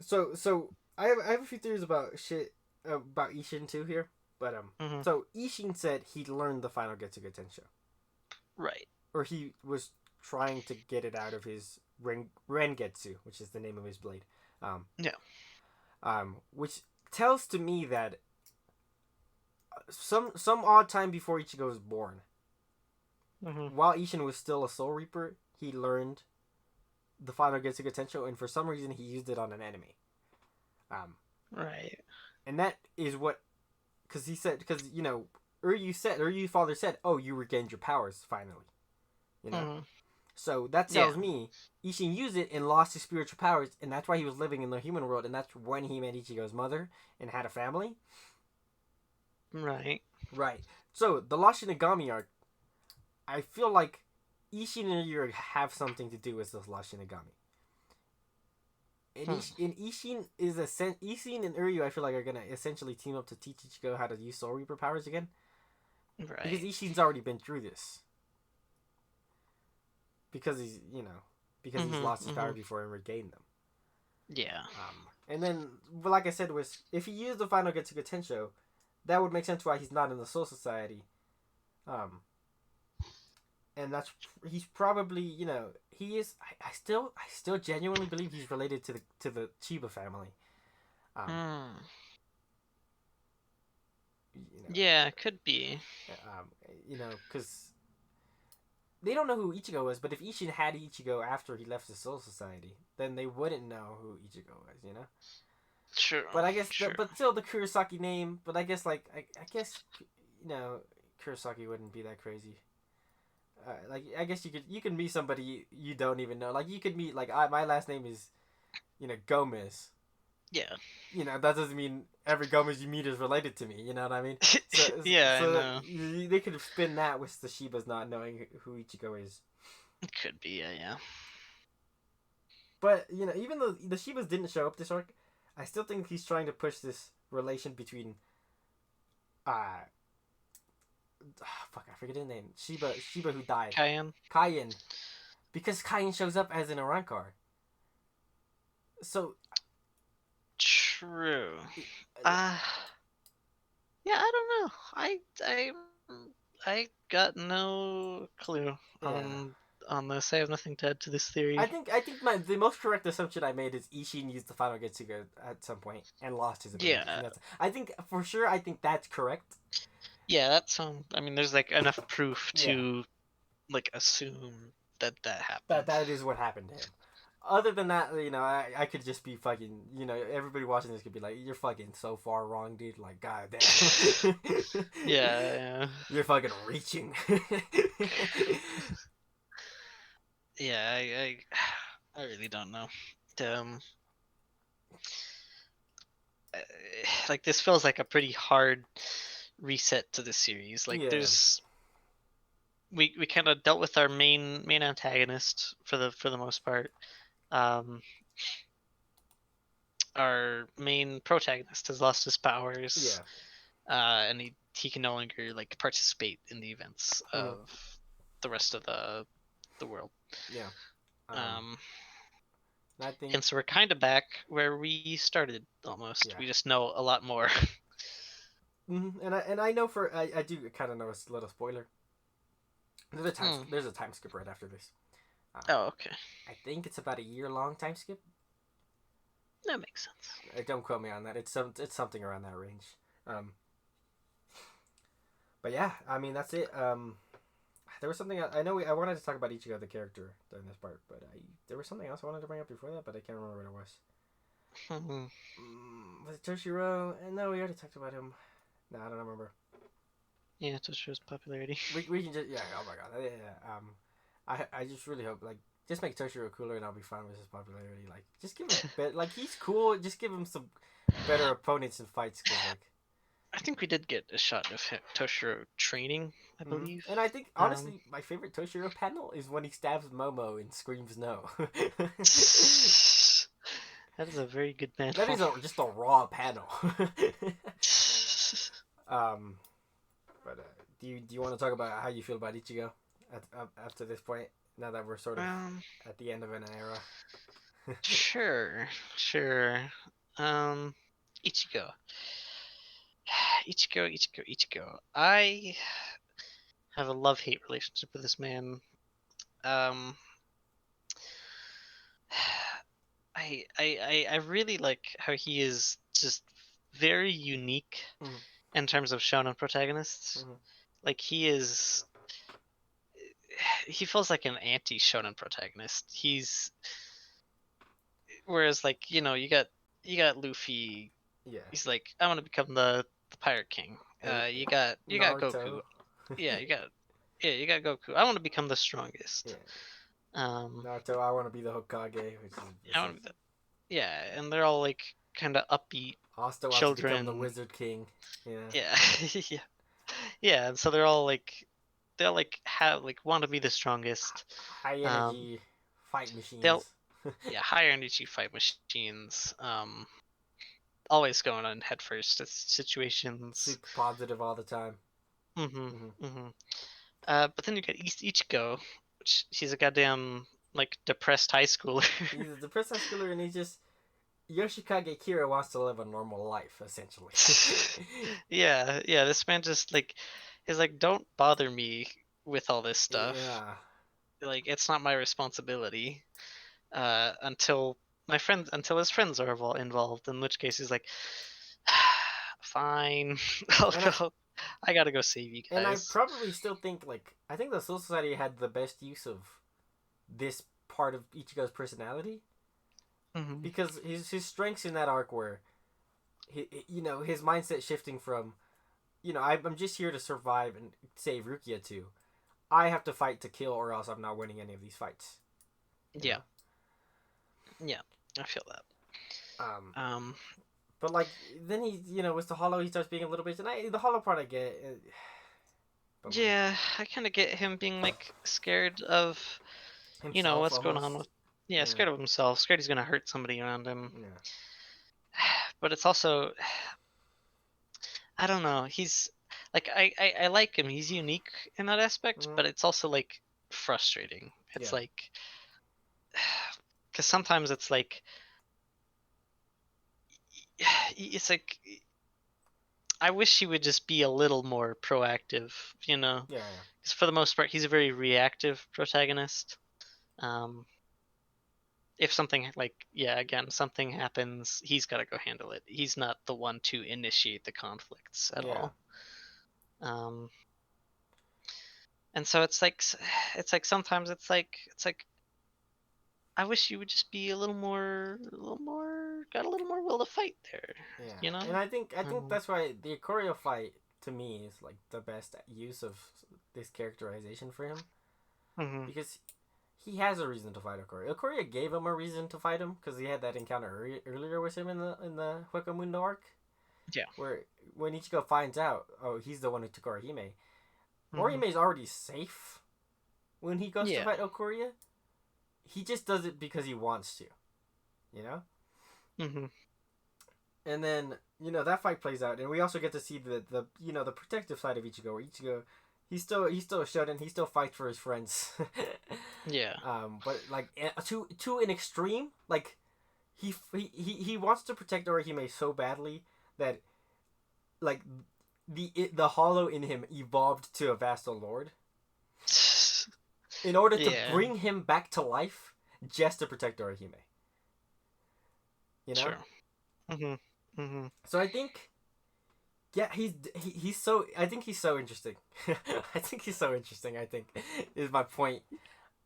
so I have a few theories about shit about Ishin too here, but Hmm. so Ishin said he learned the final Getsuga Tensho, Right. or he was trying to get it out of his Rengetsu, which is the name of his blade, um Yeah. which tells to me that some odd time before Ichigo was born, Hmm. while Ishin was still a Soul Reaper, he learned the final Getsuga Tensho, and for some reason he used it on an enemy. Um, Right. and that is what, because he said, because Uryu's father said, "Oh, you regained your powers finally," you know. Hmm. So that Yeah. tells me Ishin used it and lost his spiritual powers, and that's why he was living in the human world, and that's when he met Ichigo's mother and had a family. Right. Right. So the Lost Shinigami arc, I feel like Ishin and Uryu have something to do with this Lost Shinigami. And Ishin Ishin and Uryu, I feel like, are gonna essentially team up to teach Ichigo how to use Soul Reaper powers again, because Right. Ishin's already been through this. Because he's Hmm. lost his power Hmm. before and regained them. Yeah. And then, but like I said, was if he used the final Getsuga Tensho, that would make sense why he's not in the Soul Society. And he's probably he is. I still genuinely believe he's related to the Chiba family. Um, Hmm. you know, Yeah, could be. um, because they don't know who Ichigo is. But if Ishin had Ichigo after he left the Soul Society, then they wouldn't know who Ichigo was. True. But I guess, True. but still the Kurosaki name. But I guess I guess you know Kurosaki wouldn't be that crazy. Like I guess you could meet somebody you don't even know. Like you could meet my last name is Gomez. Yeah. That doesn't mean every Gomez you meet is related to me. You know what I mean? So Yeah, I so know. they could spin that with the Shibas not knowing who Ichigo is. It could be. Yeah. Yeah. But even though the Shibas didn't show up this arc, I still think he's trying to push this relation between uh fuck, I forget his name. Shiba who died. Cayenne. Kaien. Because Kaien shows up as an Arrancar. So True. uh, Uh yeah, I don't know. I got no clue yeah. on this. I have nothing to add to this I theory. think the most correct assumption I made is Ishin used the final Getsuga at some point and lost his abilities, Yeah. and I think for sure that's correct. Yeah, that's I mean, there's like enough proof Yeah, to like assume that that that happened. that is what happened to him. Other than that, I could just be fucking, everybody watching this could be like, you're fucking so far wrong, dude. Like, goddamn, Yeah, you're fucking reaching. yeah. I really don't know. Um, uh, like this feels like a pretty hard reset to the series. Like Yeah, there's we kind of dealt with our main antagonist for the most part. Um, our main protagonist has lost his powers, yeah, and he can no longer like participate in the events mhm, of the rest of the world. yeah. Um, Um, and I think, and so we're kind of back where we started almost. yeah. We just know a lot more. And I know I do kind of know a little spoiler. Hmm. There's a time skip right after this. Oh, okay. I think it's about a year long time skip. That makes sense. Don't quote me on that. It's something around that range. Um, but yeah, I mean that's it. There was something I know I wanted to talk about Ichigo the character during this part, but there was something else I wanted to bring up before that, but I can't remember what it was. Hmm. Was it Toshiro? No, we already talked about him. No, I don't remember. Yeah, to show his popularity. We can just, yeah. Oh my god. Yeah. I just really hope just make Toshiro cooler and I'll be fine with his popularity. Like just give him he's cool. Just give him some better opponents and fights because I think we did get a shot of Toshiro training, I believe. And I think Um, honestly my favorite Toshiro panel is when he stabs Momo and screams no. that is a very good That panel. is just a raw panel. um, but do you want to talk about how you feel about Ichigo after this point? Now that we're sort of um, at the end of an era. sure, sure. Um, Ichigo. Ichigo. I have a love-hate relationship with this man. Um, I really like how he is just very unique Mm-hmm. in terms of shonen protagonists. Mm-hmm. Like he feels like an anti shonen protagonist. He's whereas like you got Luffy. Yeah. He's like I want to become the Pirate King. And You got Goku. Naruto. Yeah, you got Goku. I want to become the strongest. Yeah. Um, Naruto, I want to be the Hokage, which is I want to be yeah, and they're all like kind of upbeat Hasta wants to become the children. Wizard King. Yeah. Yeah, yeah, yeah. And so they're all like have like want to be the strongest. High Um, energy fight they'll machines. yeah higher energy fight machines. Always going on headfirst situations. Super positive all the time. Mm-hmm. Mm-hmm. Mm-hmm. But then you got Ichigo, which he's a goddamn like depressed high schooler. He's a depressed high schooler, and he just Yoshikage Kira wants to live a normal life, essentially. Yeah, yeah. This man just like is like, don't bother me with all this stuff. Yeah. Like, it's not my responsibility. Until my friends until his friends are involved. In which case he's like, fine, I'll And go. I gotta go save you I guys. probably still think like I think the Soul Society had the best use of this part of Ichigo's personality Hmm. because his strengths in that arc were, his mindset shifting from, I'm just here to survive and save Rukia to, I have to fight to kill or else I'm not winning any of these fights. You Yeah, know. yeah, I feel that. Um, Um, but like then he, with the hollow he starts being a little bit, and the hollow part I get, but like yeah, I kind of get him being like scared of, himself what's going on almost. with, yeah, Yeah. scared of himself, scared he's gonna hurt somebody around him. Yeah. But it's also, I don't know. He's like, I like him. He's unique in that aspect, Mm-hmm. but it's also like frustrating. It's Yeah. like, because sometimes it's like, it's like I wish he would just be a little more proactive, you know. Yeah. Yeah. Because for the most part, he's a very reactive protagonist. Um, if something like, yeah, again, something happens, he's got to go handle it. He's not the one to initiate the conflicts at Yeah. all. Um, and so it's like sometimes it's like I wish you would just be a little more, got a little more will to fight there, Yeah, you know. and I think Um, that's why the Ikoria fight to me is like the best use of this characterization for him hmm. because he has a reason to fight Ikoria. Ikoria gave him a reason to fight him because he had that encounter earlier with him in the Huecamundo arc, Yeah. where when Ichigo finds out, oh, he's the one who took Orihime. Hmm. Orihime's already safe when he goes to Yeah. fight Ikoria. He just does it because he wants to, you know. Hmm. And then that fight plays out, and we also get to see the protective side of Ichigo. Where Ichigo, he's still a shonen. He still fights for his friends. Yeah. But like to an extreme, like he wants to protect Orihime so badly that like the hollow in him evolved to a vassal lord in order to Yeah. bring him back to life just to protect Orihime. You know. Sure. Hmm. Hmm. So I think yeah, he's so. I think he's so interesting. I think he's so interesting. I think is my point,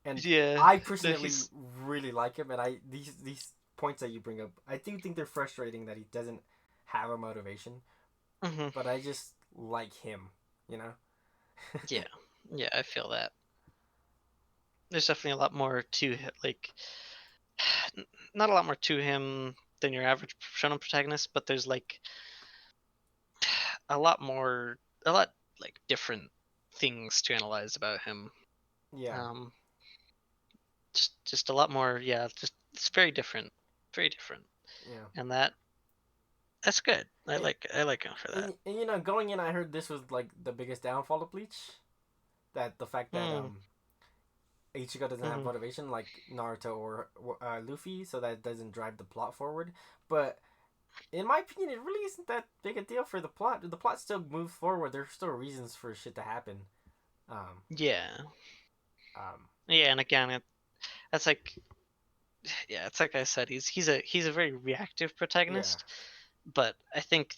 and Yeah. I No, personally he's. really like him. And these points that you bring up, I do think they're frustrating that he doesn't have a motivation. Hmm. But I just like him, you know. Yeah. Yeah. I feel that. There's definitely a lot more to like, not a lot more to him than your average shonen protagonist, but there's like a lot more, a lot like different things to analyze about him. Yeah, Um, just a lot more. Yeah, just it's very different, yeah. and that's good. And, I like him for that. and going in, I heard this was like the biggest downfall of Bleach. That the fact that Hmm. Ichigo doesn't have Hmm. motivation like Naruto or Luffy, so that doesn't drive the plot forward. But in my opinion, it really isn't that big a deal for the plot. The plot still moves forward. There's still reasons for shit to happen. Um, Yeah. um, Yeah, and again, that's like, yeah, it's like I said, he's a very reactive yeah, protagonist, but I think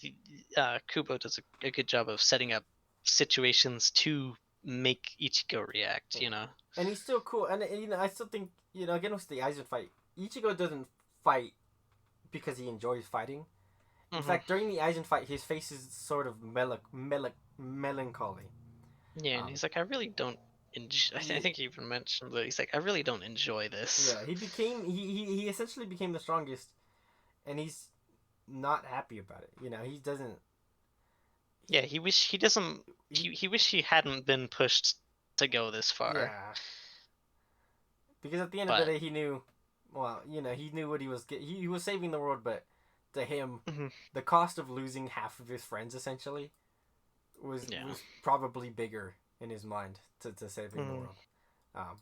Kubo does a good job of setting up situations to make Ichigo react. yeah. You know. And he's still cool. And I still think again with the Aizen fight, Ichigo doesn't fight because he enjoys fighting. In Hmm. fact, during the Aizen fight, his face is sort of melancholy. Yeah, and Um, he's like, I really don't. I he, think he even mentioned that he's like, I really don't enjoy this. yeah, he essentially became the strongest, and he's not happy about it. He doesn't. Yeah, he wish he doesn't. He, He wish he hadn't been pushed to go this far. yeah, because at the end of the But day, he knew. Well, he knew what he was. He was saving the world, but to him, mhm, the cost of losing half of his friends essentially yeah. was probably bigger in his mind to saving the Mhm. world. Um,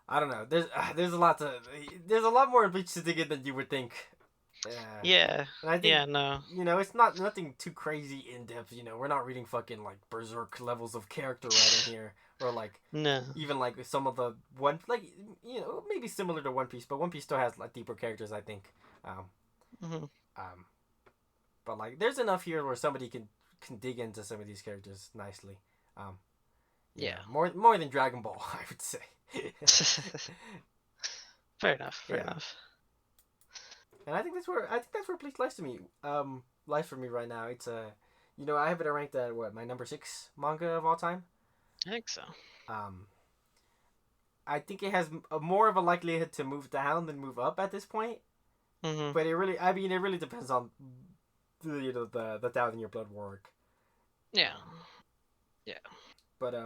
I don't know. There's a lot more in Bleach to dig in than you would think. Yeah. And I think, Yeah. No. it's not nothing too crazy in depth. We're not reading fucking like berserk levels of character writing here, or like No. even like some of the maybe similar to One Piece, but One Piece still has like deeper characters, I think. Um, Hmm. um, but like there's enough here where somebody can dig into some of these characters nicely. Um, Yeah. more than Dragon Ball, I would say. Fair enough. Fair Yeah. enough. And I think that's where Bleach lies to me. Lies for me right now. It's I have it ranked at what, my number 6 manga of all time. I think so. Um, I think it has more of a likelihood to move down than move up at this point. Hmm. But it really depends on the Thousand Year Blood War arc. Yeah. Yeah. But I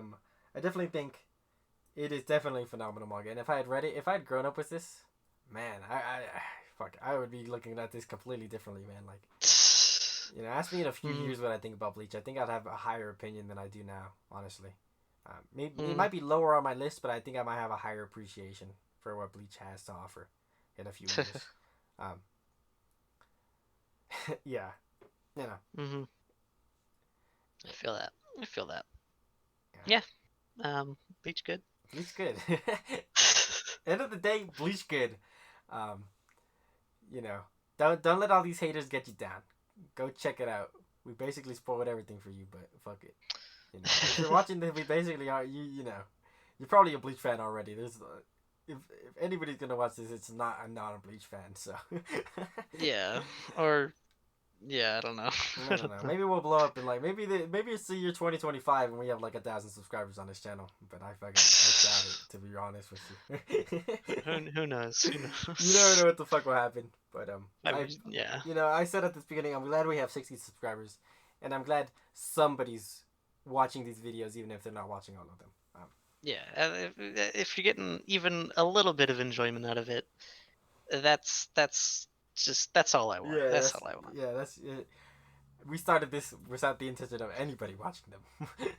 definitely think it is definitely a phenomenal manga. And if I had read it, if I had grown up with this, man, I would be looking at this completely differently, man. Like, ask me in a few years what I think about Bleach. I think I'd have a higher opinion than I do now, honestly. Maybe it might be lower on my list, but I think I might have a higher appreciation for what Bleach has to offer in a few years. Yeah, Hmm. I feel that. I feel that. Yeah. Bleach good. Bleach good. End of the day, Bleach good. Um, don't let all these haters get you down. Go check it out. We basically spoiled everything for you, but fuck it. If you're watching this, we basically are. You're probably a Bleach fan already. If anybody's gonna watch this, it's not a Bleach fan. So Yeah. Or yeah, I don't know. I don't know. Maybe we'll blow up and like maybe it's the year 2025 and we have like 1,000 subscribers on this channel. But I doubt it, to be honest with you. Who knows? Who knows? You never know what the fuck will happen. But yeah. I said at the beginning, I'm glad we have 60 subscribers, and I'm glad somebody's watching these videos, even if they're not watching all of them. Yeah. If you're getting even a little bit of enjoyment out of it, that's that's all I want. Yeah, That's all I want. yeah, that's it. We started this without the intention of anybody watching them.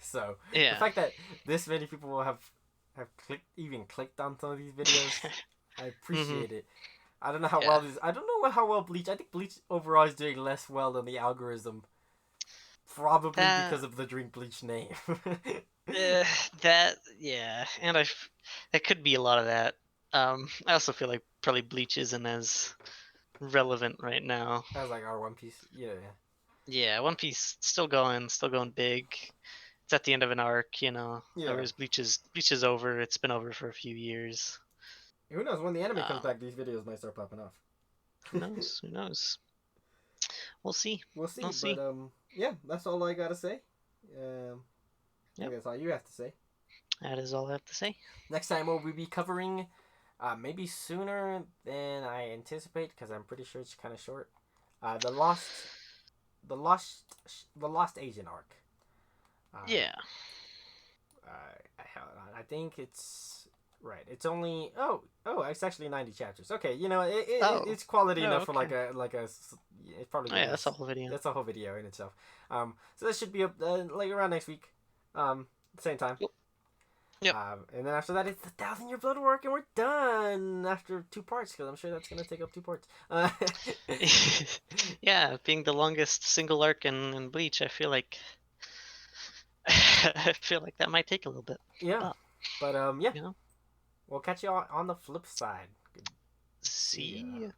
So Yeah. the fact that this many people will have clicked on some of these videos, I appreciate it. I don't know how well this. I don't know how well Bleach. I think Bleach overall is doing less well than the algorithm, probably because of the Drink Bleach name. That and that could be a lot of that. I also feel like probably Bleach isn't as relevant right now. I was like, our One Piece, yeah. Yeah, One Piece still going big. It's at the end of an arc, Yeah. Whereas Bleach is over. It's been over for a few years. Who knows? When the anime comes back, these videos might start popping off. Who knows? Who knows? We'll see. We'll see. But yeah, that's all I gotta say. I think that's all you have to say. That is all I have to say. Next time we'll be covering, maybe sooner than I anticipate, because I'm pretty sure it's kind of short. The lost Asian arc. Yeah. I think it's right. It's only it's actually 90 chapters. Okay, it's quality enough for like a it's probably that's a whole video. That's a whole video in itself. So that should be up like around next week, same time. Yep. And then after that, it's the 1,000 Year Blood Work, and we're done after 2 parts, because I'm sure that's gonna take up 2 parts. Yeah, being the longest single arc in Bleach, I feel like that might take a little bit. Yeah, but yeah, we'll catch you on the flip side. See ya.